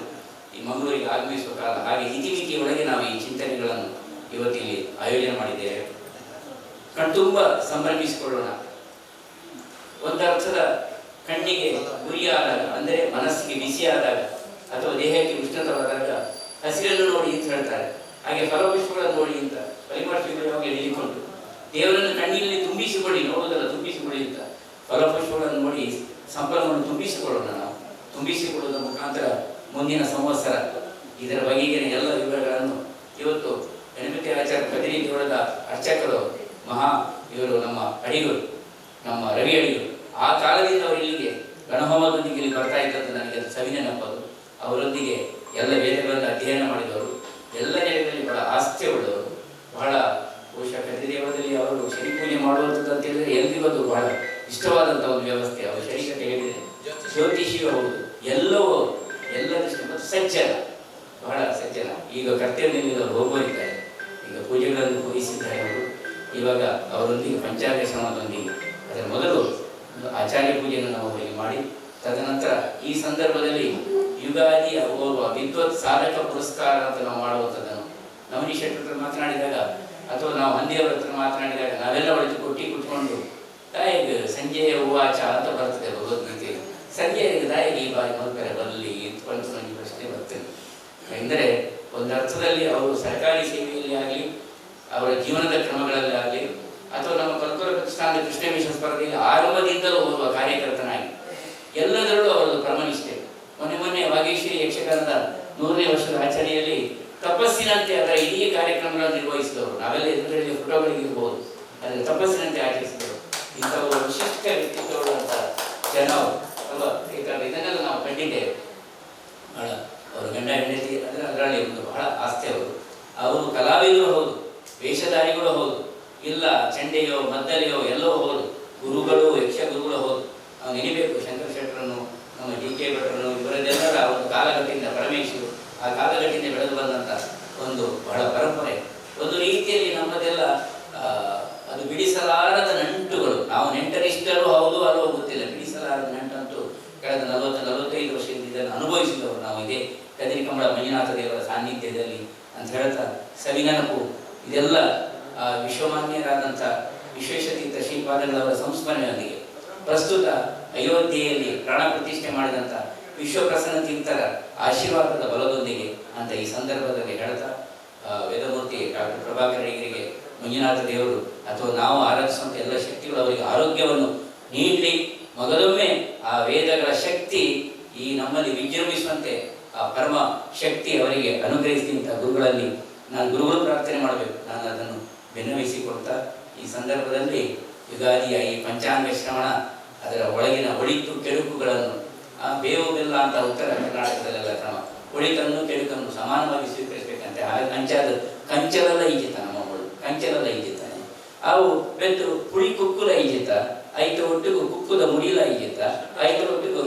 ಈ ಮಂಗಳೂರಿಗೆ ಆಗಮಿಸುವ ಕಾಲ, ಹಾಗೆ ಇತಿಮಿತಿಯೊಳಗೆ ನಾವು ಈ ಚಿಂತನೆಗಳನ್ನು ಇವತ್ತಿಲ್ಲಿ ಆಯೋಜನೆ ಮಾಡಿದ್ದೇವೆ. ಕಣ್ತುಂಬ ಸಂಭ್ರಮಿಸಿಕೊಳ್ಳೋಣ. ಒಂದರ್ಥದ ಕಣ್ಣಿಗೆ ಗುರಿಯಾದಾಗ ಅಂದರೆ ಮನಸ್ಸಿಗೆ ಬಿಸಿಯಾದಾಗ ಅಥವಾ ದೇಹಕ್ಕೆ ಉಷ್ಣತವಾದಾಗ ಹಸಿರನ್ನು ನೋಡಿ ಅಂತ ಹೇಳ್ತಾರೆ. ಹಾಗೆ ಫಲಪುಷ್ಪಗಳನ್ನು ನೋಡಿ ಅಂತ ಪರಿಮರ್ಶಿಗಳು ಯಾವಾಗ ಹೇಳಿಕೊಂಡು ದೇವರನ್ನು ಕಣ್ಣಿನಲ್ಲಿ ತುಂಬಿಸಿಕೊಳ್ಳಿ, ನೋಡುವುದಲ್ಲ ತುಂಬಿಸಿಕೊಳ್ಳಿ ಅಂತ ಫಲಪುಷ್ಪಗಳನ್ನು ನೋಡಿ ಸಂಪರ್ಕವನ್ನು ತುಂಬಿಸಿಕೊಳ್ಳೋಣ. ನಾವು ತುಂಬಿಸಿಕೊಳ್ಳುವುದರ ಮುಖಾಂತರ ಮುಂದಿನ ಸಂವತ್ಸರ ಇದರ ಬಗೆಗಿನ ಎಲ್ಲ ವಿವರಗಳನ್ನು ಇವತ್ತು ಗಣಪತಿ ಆಚಾರ್ಯ ಕದಿರಿ ದೇವಳದ ಅರ್ಚಕರು ಇವರು ನಮ್ಮ ಅಡಿಗರು, ನಮ್ಮ ರವಿ ಅಡಿಗರು. ಆ ಕಾಲದಿಂದ ಅವರು ಇಲ್ಲಿಗೆ ಗಣಹೋಮದೊಂದಿಗೆ ಇಲ್ಲಿ ಬರ್ತಾ ಇದ್ದಂತ ನನಗೆ ಅದು ಸವಿ ನೆನಪದು. ಅವರೊಂದಿಗೆ ಎಲ್ಲ ವೇದಗಳನ್ನು ಅಧ್ಯಯನ ಮಾಡಿದವರು, ಎಲ್ಲ ನೆಲೆಗಳಲ್ಲಿ ಬಹಳ ಆಸ್ಥೆ ಉಳ್ಳವರು. ಬಹಳ ಬಹುಶಃ ಕದಿರಿ ದೇವಳದಲ್ಲಿ ಅವರು ಶನಿ ಪೂಜೆ ಮಾಡುವಂಥದ್ದು ಅಂತ ಹೇಳಿದ್ರೆ ಎಲ್ರಿಗೂ ಅದು ಬಹಳ ಇಷ್ಟವಾದಂಥ ಒಂದು ವ್ಯವಸ್ಥೆ. ಅವರು ಶನಿಕತೆ ಹೇಳಿದರೆ ಜ್ಯೋತಿಷಿಯೂ ಹೌದು, ಎಲ್ಲವೂ ಎಲ್ಲ ದೃಷ್ಟಿ ಮತ್ತು ಸಜ್ಜನ, ಬಹಳ ಸಜ್ಜನ. ಈಗ ಕರ್ತವ್ಯದಲ್ಲಿ ಅವರು ಹೋಗೋರಿದ್ದಾರೆ, ಈಗ ಪೂಜೆಗಳನ್ನು ವಹಿಸಿದ್ದಾರೆ ಅವರು. ಇವಾಗ ಅವರೊಂದಿಗೆ ಪಂಚಾಂಗ ಶ್ರಮದೊಂದಿಗೆ ಅದರ ಮೊದಲು ಆಚಾರ್ಯ ಪೂಜೆಯನ್ನು ನಾವು ಅವರಿಗೆ ಮಾಡಿ, ತದನಂತರ ಈ ಸಂದರ್ಭದಲ್ಲಿ ಯುಗಾದಿಯ ಓರ್ವ ವಿದ್ವತ್ ಸಾಧಕ ಪುರಸ್ಕಾರ ಅಂತ ನಾವು ಮಾಡುವಂಥದ್ದನ್ನು ನವನೀಶ್ ಶೆಟ್ಟರ್ ಮಾತನಾಡಿದಾಗ ಅಥವಾ ನಾವು ಹಂದಿಯವರ ಹತ್ರ ಮಾತನಾಡಿದಾಗ ನಾವೆಲ್ಲ ಒಳಗೆ ಕೊಟ್ಟಿ ಕುತ್ಕೊಂಡು ತಾಯಿಗೆ ಸಂಜೆಯ ಹೂವಾಚ ಅಂತ ಬರ್ತದೆ ಭಗವದ್ಗೀತೆ. ಸಂಜೆಗೆ ತಾಯಿಗೆ ಈ ಬಾಯಿ ಮಲ್ಕರೆ ಬರಲಿ ಅಂತ ನನಗೆ ಪ್ರಶ್ನೆ ಬರ್ತದೆ. ಎಂದರೆ ಒಂದು ಅರ್ಥದಲ್ಲಿ ಅವರು ಸರ್ಕಾರಿ ಸೇವೆಯಲ್ಲಿ ಆಗಲಿ, ಅವರ ಜೀವನದ ಕ್ರಮಗಳಲ್ಲಿ ಆಗಲಿ, ಅಥವಾ ನಮ್ಮ ಕಲ್ಪುರ ಪ್ರತಿಷ್ಠಾನದ ಕೃಷ್ಣ ಮಿಷನ್ ಸ್ಪರ್ಧೆಯಲ್ಲಿ ಆರಂಭದಿಂದಲೂ ಓದುವ ಕಾರ್ಯಕರ್ತನಾಗಿ ಎಲ್ಲದರಲ್ಲೂ ಅವರದ್ದು ಕ್ರಮನಿಷ್ಠೆ. ಮೊನ್ನೆ ವಾಗೇಶ್ವರಿ ಯಕ್ಷಗಾನದ 100ನೇ ವರ್ಷದ ಆಚರಣೆಯಲ್ಲಿ ತಪಸ್ಸಿನಂತೆ ಅದರ ಇಡೀ ಕಾರ್ಯಕ್ರಮಗಳನ್ನು ನಿರ್ವಹಿಸಿದವರು. ನಾವೆಲ್ಲ ಎದುರುಗಳಿಗೆ ಫೋಟೋಗಳಿಗೆ ಇರಬಹುದು, ಆದರೆ ತಪಸ್ಸಿನಂತೆ ಆಚರಿಸಿದವರು. ಇಂಥವರು ವಿಶಿಷ್ಟ ವ್ಯಕ್ತಿತ್ವಗಳು ಅಂತ ಜನ ಅಲ್ವಾ, ಇದನ್ನೆಲ್ಲ ನಾವು ಕಂಡಿದ್ದೇವೆ. ಬಹಳ ಅವರು ಗಂಡ ಹೆಂಡತಿ ಅಂದರೆ ಅದರಲ್ಲಿ ಒಂದು ಬಹಳ ಆಸ್ತಿ ಅವರು. ಅವರು ಕಲಾವಿದರು ಹೌದು, ವೇಷಧಾರಿಗಳು ಹೌದು, ಇಲ್ಲ ಚಂಡೆಯೋ ಮದ್ದಲೆಯೋ ಎಲ್ಲವೋ ಹೌದು, ಗುರುಗಳು ಯಕ್ಷ ಗುರುಗಳು ಹೌದು. ನಾವು ನೆನಬೇಕು ಶಂಕರ ಶೆಟ್ಟರನ್ನು, ನಮ್ಮ DK ಭಟ್ರನ್ನು, ಇವರನ್ನೆಲ್ಲರ ಒಂದು ಕಾಲಘಟ್ಟದಿಂದ ಪರಮೇಶ್ವರು ಆ ಕಾಲಘಟ್ಟದಿಂದ ಬೆಳೆದು ಬಂದಂಥ ಒಂದು ಬಹಳ ಪರಂಪರೆ. ಒಂದು ರೀತಿಯಲ್ಲಿ ನಮ್ಮದೆಲ್ಲ ಅದು ಬಿಡಿಸಲಾರದ ನಂಟುಗಳು. ನಾವು ನೆಂಟರಿಷ್ಟರೂ ಹೌದು ಅಲ್ಲವೋ ಗೊತ್ತಿಲ್ಲ, ಬಿಡಿಸಲಾರದ ನಂಟಂತೂ ಕಳೆದ 40-45 ವರ್ಷದಿಂದ ಇದನ್ನು ಅನುಭವಿಸಿದವರು ನಾವು. ಇದೇ ಕದಿರಿ ಕಮಲ ಮಂಜುನಾಥ ದೇವರ ಸಾನ್ನಿಧ್ಯದಲ್ಲಿ ಅಂತ ಹೇಳ್ತಾ ಸವಿ ನೆನಪು. ಇದೆಲ್ಲ ವಿಶ್ವಮಾನ್ಯರಾದಂಥ ವಿಶ್ವೇಶತೀರ್ಥ ಶ್ರೀಪಾದಗಳವರ ಸಂಸ್ಮರಣೆಯೊಂದಿಗೆ ಪ್ರಸ್ತುತ ಅಯೋಧ್ಯೆಯಲ್ಲಿ ಪ್ರಾಣ ಪ್ರತಿಷ್ಠೆ ಮಾಡಿದಂಥ ವಿಶ್ವಪ್ರಸನ್ನ ತೀರ್ಥರ ಆಶೀರ್ವಾದದ ಬಲದೊಂದಿಗೆ ಅಂತ ಈ ಸಂದರ್ಭದಲ್ಲಿ ಹೇಳ್ತಾ ವೇದಮೂರ್ತಿ ಡಾಕ್ಟರ್ ಪ್ರಭಾಕರ್ ಅಡಿಗರಿಗೆ ಮಂಜುನಾಥ ದೇವರು ಅಥವಾ ನಾವು ಆರಾಧಿಸುವಂಥ ಎಲ್ಲ ಶಕ್ತಿಗಳು ಅವರಿಗೆ ಆರೋಗ್ಯವನ್ನು ನೀಡಲಿ. ಮೊದಲೊಮ್ಮೆ ಆ ವೇದಗಳ ಶಕ್ತಿ ಈ ನಮ್ಮಲ್ಲಿ ವಿಜೃಂಭಿಸುವಂತೆ ಆ ಪರಮ ಶಕ್ತಿ ಅವರಿಗೆ ಅನುಗ್ರಹಿಸಿದಂಥ ಗುರುಗಳಲ್ಲಿ ನಾನು ಗುರುಗಳು ಪ್ರಾರ್ಥನೆ ಮಾಡಬೇಕು. ನಾನು ಅದನ್ನು ಬೆನ್ನವಿಸಿಕೊಡ್ತಾ ಈ ಸಂದರ್ಭದಲ್ಲಿ ಯುಗಾದಿಯ ಈ ಪಂಚಾಂಗ ಶ್ರವಣ ಅದರ ಒಳಗಿನ ಒಳಿತು ಕೆಡುಕುಗಳನ್ನು ಬೇವು ಬೆಲ್ಲ ಅಂತ ಉತ್ತರ ಕರ್ನಾಟಕದಲ್ಲೆಲ್ಲ ಕ್ರಮ, ಒಳಿತನ್ನು ಕೆಡುಕನ್ನು ಸಮಾನವಾಗಿ ಸ್ವೀಕರಿಸಬೇಕಂತೆ. ಹಾಗೆ ಕಂಚಲಲ್ಲ ಈಜಿತ ನಮ್ಮ ಮಗಳು ಕಂಚಲಲ್ಲ ಈಜಿತಾನೆ ಅವು ಬೆತ್ತು ಪುಳಿ ಕುಕ್ಕುಲ ಈಜಿತ ಐತ ಒಟ್ಟಿಗೂ ಕುಕ್ಕುದ ಮುಡಿಲ ಈಜಿತ ಐತ ಒಟ್ಟಿಗೂ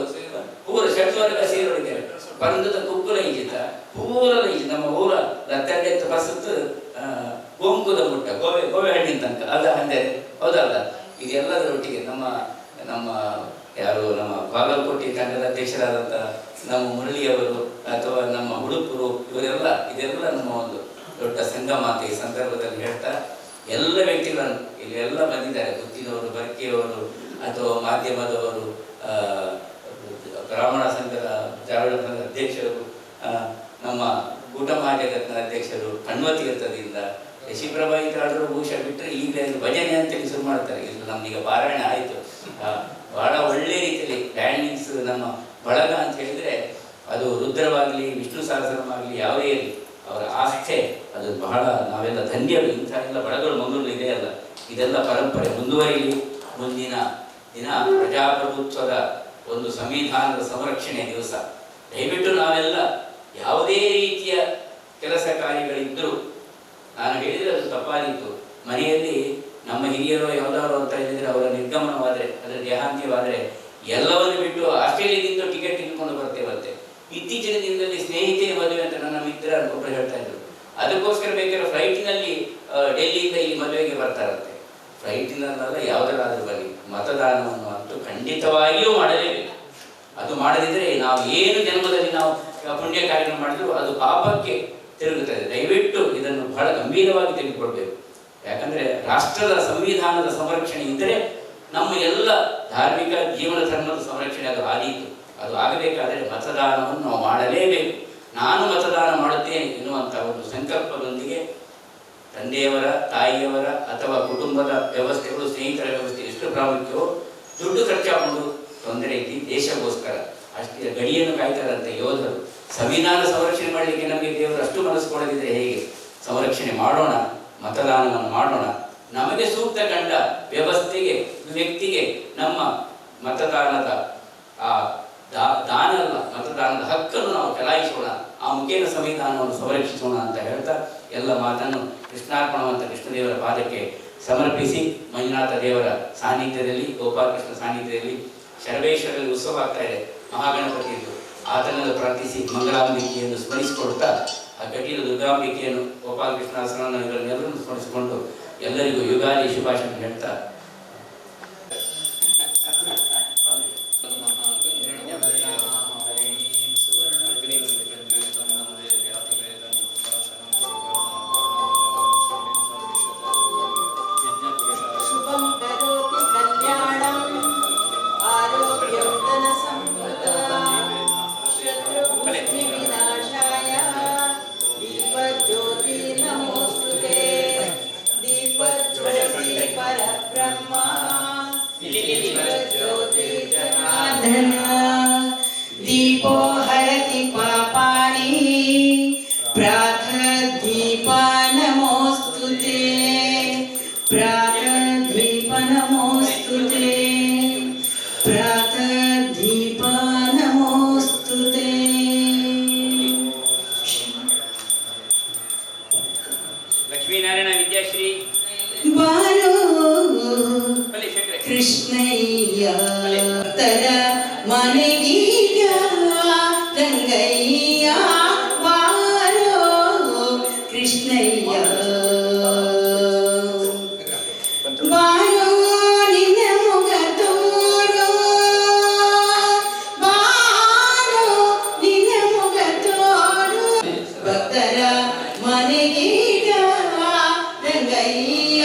ಪೂರ ಷಟ್ವರ್ಗ ಸೇರೊಳಗೆ ಪರಂದದ ಕುಕ್ಕುಲ ಈಜಿತ ಪೂರದ ಈಜಿತ ನಮ್ಮ ಊರ ಲತ್ತಡೆತ್ತು ಬಸತ್ತು ಗೋಂಕುದ ಮುಟ್ಟ ಗೋವೆ ಹಣ್ಣಿನ ತನಕ ಅದ ಅಂದರೆ ಹೌದಲ್ಲ. ಇದೆಲ್ಲದರೊಟ್ಟಿಗೆ ನಮ್ಮ ಯಾರು ನಮ್ಮ ಬಾಗಲಕೋಟೆ ತಂಡದ ಅಧ್ಯಕ್ಷರಾದಂಥ ನಮ್ಮ ಮುರಳಿಯವರು ಅಥವಾ ನಮ್ಮ ಉಡುಪರು ಇದೆಲ್ಲ ನಮ್ಮ ಒಂದು ದೊಡ್ಡ ಸಂಗಮ ಅಂತ ಈ ಸಂದರ್ಭದಲ್ಲಿ ಹೇಳ್ತಾ ಎಲ್ಲ ವ್ಯಕ್ತಿಗಳನ್ನು ಇಲ್ಲೆಲ್ಲ ಬಂದಿದ್ದಾರೆ. ಗುತ್ತಿನವರು, ಬರ್ಕೆಯವರು ಅಥವಾ ಮಾಧ್ಯಮದವರು, ಬ್ರಾಹ್ಮಣ ಸಂಘದ ದ್ರಾವಿಡ ಸಂಘದ ಅಧ್ಯಕ್ಷರು, ನಮ್ಮ ಕೂಟಮಾಹ ಜಗತ್ತಿನ ಅಧ್ಯಕ್ಷರು, ಕಣ್ವ ತೀರ್ಥದಿಂದ ಶಶಿಪ್ರಭಾಯಿ ತಾಳರು ಬಹುಶಃ ಬಿಟ್ಟರೆ ಈಗ ಭಜನೆ ಅಂತೇಳಿ ಶುರು ಮಾಡ್ತಾರೆ. ಇದು ನಮ್ದೀಗ ಪಾರಾಯಣ ಆಯಿತು. ಬಹಳ ಒಳ್ಳೆ ರೀತಿಯಲ್ಲಿ ಡ್ಯಾನ್ಸ್ ನಮ್ಮ ಬಳಗ ಅಂತ ಹೇಳಿದರೆ ಅದು ರುದ್ರವಾಗಲಿ ವಿಷ್ಣು ಸಹಸ್ರನಾಗಲಿ ಯಾವುದೇ ಇರಲಿ ಅವರ ಆಸ್ಥೆ ಅದು ಬಹಳ ನಾವೆಲ್ಲ ಧನ್ಯರು. ಇಂಥ ಎಲ್ಲ ಬಳಗಗಳು ಮಂಗಳೂರು ಇದೆಯಲ್ಲ, ಇದೆಲ್ಲ ಪರಂಪರೆ ಮುಂದುವರಿಲಿ. ಮುಂದಿನ ದಿನ ಪ್ರಜಾಪ್ರಭುತ್ವದ ಒಂದು ಸಂವಿಧಾನದ ಸಂರಕ್ಷಣೆ ದಿವಸ ದಯವಿಟ್ಟು ನಾವೆಲ್ಲ ಯಾವುದೇ ರೀತಿಯ ಕೆಲಸ ಕಾರ್ಯಗಳಿದ್ದರೂ, ನಾನು ಹೇಳಿದರೆ ಅದು ತಪ್ಪಾಗಿತ್ತು, ಮನೆಯಲ್ಲಿ ನಮ್ಮ ಹಿರಿಯರು ಯಾವುದಾದ್ರು ಅಂತ ಹೇಳಿದರೆ ಅವರ ನಿರ್ಗಮನವಾದರೆ ಅದರ ದೇಹಾಂತ್ಯವಾದರೆ ಎಲ್ಲವನ್ನು ಬಿಟ್ಟು ಆಸ್ಟ್ರೇಲಿಯಾದಿಂದ ಟಿಕೆಟ್ ಇಟ್ಕೊಂಡು ಬರ್ತೇವಂತೆ. ಇತ್ತೀಚಿನ ದಿನದಲ್ಲಿ ಸ್ನೇಹಿತೆಯ ಮದುವೆ ಅಂತ ನನ್ನ ಮಿತ್ರ ಒಬ್ಬರು ಹೇಳ್ತಾ ಇದ್ರು. ಅದಕ್ಕೋಸ್ಕರ ಬೇಕಾದ್ರೆ ಫ್ಲೈಟಿನಲ್ಲಿ ಡೆಲ್ಲಿಯಿಂದ ಈ ಮದುವೆಗೆ ಬರ್ತಾರಂತೆ. ಫ್ಲೈಟಿನಲ್ಲ ಯಾವುದರಾದ್ರೂ ಬನ್ನಿ, ಮತದಾನವನ್ನು ಅಂತೂ ಖಂಡಿತವಾಗಿಯೂ ಮಾಡಲೇಬೇಕು. ಅದು ಮಾಡದಿದ್ದರೆ ನಾವು ಏನು ಜನ್ಮದಲ್ಲಿ ನಾವು ಪುಣ್ಯ ಕಾರ್ಯ ಮಾಡಿದ್ರು ಅದು ಪಾಪಕ್ಕೆ ತಿರುಗುತ್ತದೆ. ದಯವಿಟ್ಟು ಇದನ್ನು ಬಹಳ ಗಂಭೀರವಾಗಿ ತೆಗೆದುಕೊಳ್ಬೇಕು. ಯಾಕಂದರೆ ರಾಷ್ಟ್ರದ ಸಂವಿಧಾನದ ಸಂರಕ್ಷಣೆ ಇದ್ದರೆ ನಮ್ಮ ಎಲ್ಲ ಧಾರ್ಮಿಕ ಜೀವನ ಧರ್ಮದ ಸಂರಕ್ಷಣೆ ಅದು ಆದೀತು. ಅದು ಆಗಬೇಕಾದರೆ ಮತದಾನವನ್ನು ನಾವು ಮಾಡಲೇಬೇಕು. ನಾನು ಮತದಾನ ಮಾಡುತ್ತೇನೆ ಎನ್ನುವಂಥ ಒಂದು ಸಂಕಲ್ಪದೊಂದಿಗೆ ತಂದೆಯವರ, ತಾಯಿಯವರ ಅಥವಾ ಕುಟುಂಬದ ವ್ಯವಸ್ಥೆಗಳು, ಸ್ನೇಹಿತರ ವ್ಯವಸ್ಥೆ ಎಷ್ಟು ಪ್ರಾಮುಖ್ಯವೋ, ದುಡ್ಡು ಖರ್ಚಾಗುವುದು ತೊಂದರೆ ಇದ್ದು ದೇಶಕ್ಕೋಸ್ಕರ ಅಷ್ಟೇ ಗಡಿಯನ್ನು ಕಾಯ್ತಾರಂತೆ ಯೋಧರು. ಸಂವಿಧಾನ ಸಂರಕ್ಷಣೆ ಮಾಡಲಿಕ್ಕೆ ನಮಗೆ ದೇವರು ಅಷ್ಟು ಮನಸ್ಸು ಕೊಡದಿದ್ದರೆ ಹೇಗೆ? ಸಂರಕ್ಷಣೆ ಮಾಡೋಣ, ಮತದಾನವನ್ನು ಮಾಡೋಣ. ನಮಗೆ ಸೂಕ್ತ ಕಂಡ ವ್ಯವಸ್ಥೆಗೆ, ವ್ಯಕ್ತಿಗೆ ನಮ್ಮ ಮತದಾನದ ದಾನ ಅಲ್ಲ, ಮತದಾನದ ಹಕ್ಕನ್ನು ನಾವು ಚಲಾಯಿಸೋಣ. ಆ ಮುಖೇನ ಸಂವಿಧಾನವನ್ನು ಸಂರಕ್ಷಿಸೋಣ ಅಂತ ಹೇಳ್ತಾ ಎಲ್ಲ ಮಾತನ್ನು ಕೃಷ್ಣಾರ್ಪಣವಂತ ಕೃಷ್ಣದೇವರ ಪಾದಕ್ಕೆ ಸಮರ್ಪಿಸಿ, ಮಂಜುನಾಥ ದೇವರ ಸಾನ್ನಿಧ್ಯದಲ್ಲಿ, ಗೋಪಾಲಕೃಷ್ಣ ಸಾನ್ನಿಧ್ಯದಲ್ಲಿ ಶರವೇಶ್ವರಲ್ಲಿ ಉತ್ಸವ ಆಗ್ತಾ ಇದೆ, ಮಹಾಗಣಪತಿಯದ್ದು. ಆತನನ್ನು ಪ್ರಾರ್ಥಿಸಿ ಮಂಗಳಾಂಬಿಕೆಯನ್ನು ಸ್ಮರಿಸಿಕೊಡ್ತಾ, ಆ ಕಟೀಲು ದುರ್ಗಾಂಬಿಕೆಯನ್ನು, ಗೋಪಾಲಕೃಷ್ಣಾಸನನ್ನು ಇವರನ್ನೆಲ್ಲರನ್ನು ಸ್ಮರಿಸಿಕೊಂಡು ಎಲ್ಲರಿಗೂ ಯುಗಾದಿ ಶುಭಾಶಯ ಹೇಳ್ತಾ दीपो हरति पापानि प्रातर्दीप नमोस्तुते प्रातर्दीप नमोस्तुते प्रातर्दीप नमोस्तुते ಲಕ್ಷ್ಮೀನಾರಾಯಣ ವಿದ್ಯಾಶ್ರೀ ಬಾರೋ ಕೃಷ್ಣಯ್ಯ ತರ ಮನೆಗೀಗ ರಂಗಯ್ಯ ಬಾರೋ ಕೃಷ್ಣಯ್ಯ ಬಾರೋ ನಿನ್ನ ಮುಗ ತೋರೋ ಬಾರೋ ನಿನ್ನ ಮುಗ ತೋರೋ ಭಕ್ತರ ಮನೆಗೀಗ ರಂಗಯ್ಯ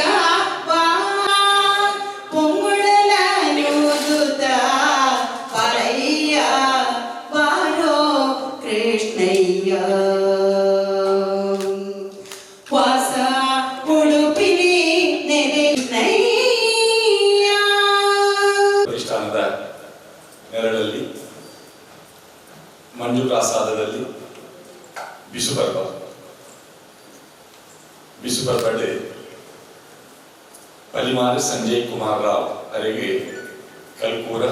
ಪ್ರತಿಷ್ಠಾನದ ನೆರಳಲ್ಲಿ ಮಂಜು ಪ್ರಾಸಾದದಲ್ಲಿ ಬಿಸುಬರ್ಬಡೆ ಪಲಿಮಾರು ಸಂಜಯ್ ಕುಮಾರ್ ರಾವ್ ಅವರಿಗೆ ಕಲ್ಕೂರ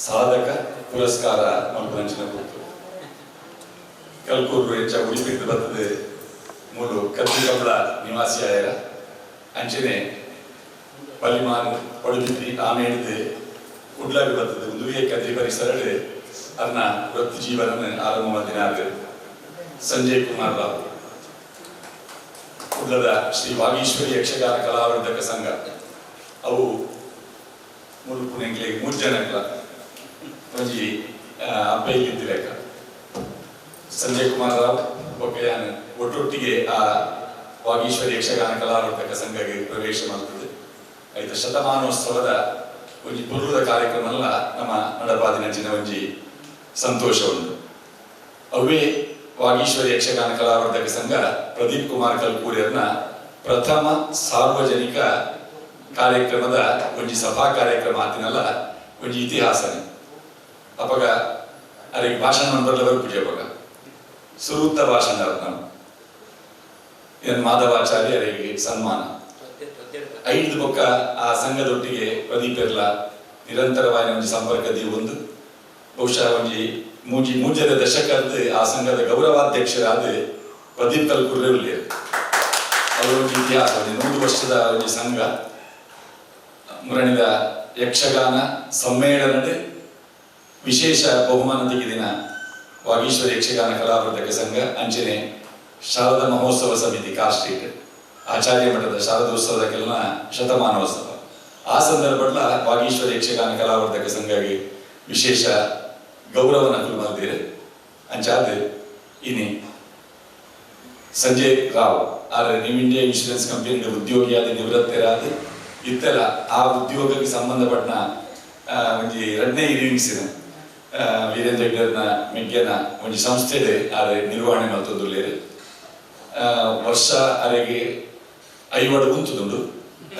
ಸಾಧಕ ಪುರಸ್ಕಾರ ಮಲ್ಪಂಚಿನ ಕೊಟ್ಟು ಕಲ್ಕೂರು ಹೆಚ್ಚ ಉಡುಪಿಟ್ಟು ಬರ್ತದೆ ಮೂಲು ಕತ್ತಿಕಂಬಳ ನಿವಾಸಿಯಾಯರ ಅಂಚನೆ ಪಲಿಮಾರು ಪಡುಬಿದ್ರಿ ಆಮೇಲೆ ಕುಡ್ಲಾಗಿ ಬರ್ತದೆ ಒಂದು ಕದ್ರಿ ಪರಿಸರಡೆ ಅದನ್ನ ವೃತ್ತಿ ಜೀವನ ಆರಂಭ ಮಾಡಿದ ಸಂಜಯ್ ಕುಮಾರ್ ರಾವ್ ಕುಡ್ಲದ ಶ್ರೀ ವಾಗೀಶ್ವರಿ ಯಕ್ಷಗಾನ ಕಲಾವರ್ಧಕ ಸಂಘ ಅವು ಮುರುಪು ನೆಂಗ್ಲಿಗೆ 3 ಜನಗಳ ಒಂಜಿ ಅಬ್ಬೈಲಿದ್ದ ಲೆಕ್ಕ ಸಂಜಯ್ ಕುಮಾರ್ ರಾವ್ ಬೊಕ್ಕೆಯಾನ ಒಟ್ಟೊಟ್ಟಿಗೆ ಆ ವಾಗೀಶ್ವರಿ ಯಕ್ಷಗಾನ ಕಲಾವರ್ಧಕ ಸಂಘಕ್ಕೆ ಪ್ರವೇಶ ಮಾಡ್ತದೆ. ಐದು ಶತಮಾನೋತ್ಸವದ ಒಂಜಿ ಪುರ್ಲುದ ಕಾರ್ಯಕ್ರಮ ಎಲ್ಲ ನಮ್ಮ ನಡಪಾದಿನಂಚಿನ ಒಂಜಿ ಸಂತೋಷ ಉಂಟು. ಅವೇ ವಾಗೀಶ್ವರಿ ಯಕ್ಷಗಾನ ಕಲಾವರ್ಧಕ ಸಂಘ ಪ್ರದೀಪ್ ಕುಮಾರ್ ಕಲ್ಕೂರಿಯರ್ನ ಪ್ರಥಮ ಸಾರ್ವಜನಿಕ ಕಾರ್ಯಕ್ರಮದ ಒಂಜಿ ಸಭಾ ಕಾರ್ಯಕ್ರಮ ಆತಿನಲ್ಲ ಒಂಜಿ ಇತಿಹಾಸನೆ ಅಪಗ ಅವರಿಗೆ ಭಾಷಣ ಬರಲವರು ಪೂಜೆ ಅಪಗ ಸುರೂತ್ತ ಭಾಷಣ ನಾವು ಎನ್ ಮಾಧವಾಚಾರ್ಯ ಅವರಿಗೆ ಸನ್ಮಾನ 5 ಬೊಕ್ಕ ಆ ಸಂಘದೊಟ್ಟಿಗೆ ಪ್ರದೀಪ್ ಇರ್ಲ ನಿರಂತರವಾಗಿ ಒಂದು ಸಂಪರ್ಕದಿ ಒಂದು ಬಹುಶಃ ಒಂಜಿ ಮೂಜರ ದಶಕದ ಆ ಸಂಘದ ಗೌರವಾಧ್ಯಕ್ಷರಾದ ಪ್ರದೀಪ್ ಕಲ್ಕೂರಿ ಅವರ ಒಂದು ಇತಿಹಾಸ 100 ವರ್ಷದ ಒಂದು ಸಂಘ ಮುರಣಿದ ಯಕ್ಷಗಾನ ಸಮ್ಮೇಳನದ ವಿಶೇಷ ಬಹುಮಾನ ತೆಗೆದಿನ ವಾಗೀಶ್ವರಿ ಯಕ್ಷಗಾನ ಕಲಾವರ್ಧಕ ಸಂಘ ಅಂಚನೆ ಶಾರದಾ ಮಹೋತ್ಸವ ಸಮಿತಿ ಕಾಸ್ಟ್ರೀಟ್ ಆಚಾರ್ಯ ಮಠದ ಶಾರದೋತ್ಸವದ ಕೆಲ ಶತಮಾನೋತ್ಸವ ಆ ಸಂದರ್ಭದ ವಾಗೀಶ್ವರಿ ಯಕ್ಷಗಾನ ಕಲಾವರ್ಧಕ ಸಂಘಗೆ ವಿಶೇಷ ಗೌರವನ ಕುಲ್ಮಲ್ದಿರೆ ಅಂಚಾದ ಇನಿ Sanjay Rao R new India insurance ಕಂಪನಿಯ ಉದ್ಯೋಗಿಯಾದ ನಿವೃತ್ತರಾದ ಇತ್ತೆಲ್ಲ ಆ ಉದ್ಯೋಗಕ್ಕೆ ಸಂಬಂಧಪಟ್ಟ ಒಂದು 2ನೇ ಇನಿಂಗ್ಸ್ ವೀರೇಂದ್ರ ಹೆಗ್ಗರ್ನ ಮೆಗ್ಗೆನ ಒಂದು ಸಂಸ್ಥೆ ಆದ್ರೆ ನಿರ್ವಹಣೆ ಮಲ್ತೊಂದುಲ್ಲೇರು ವರ್ಷ ಅರೆಗೆ 5 ಗುಂತುದುಂಡು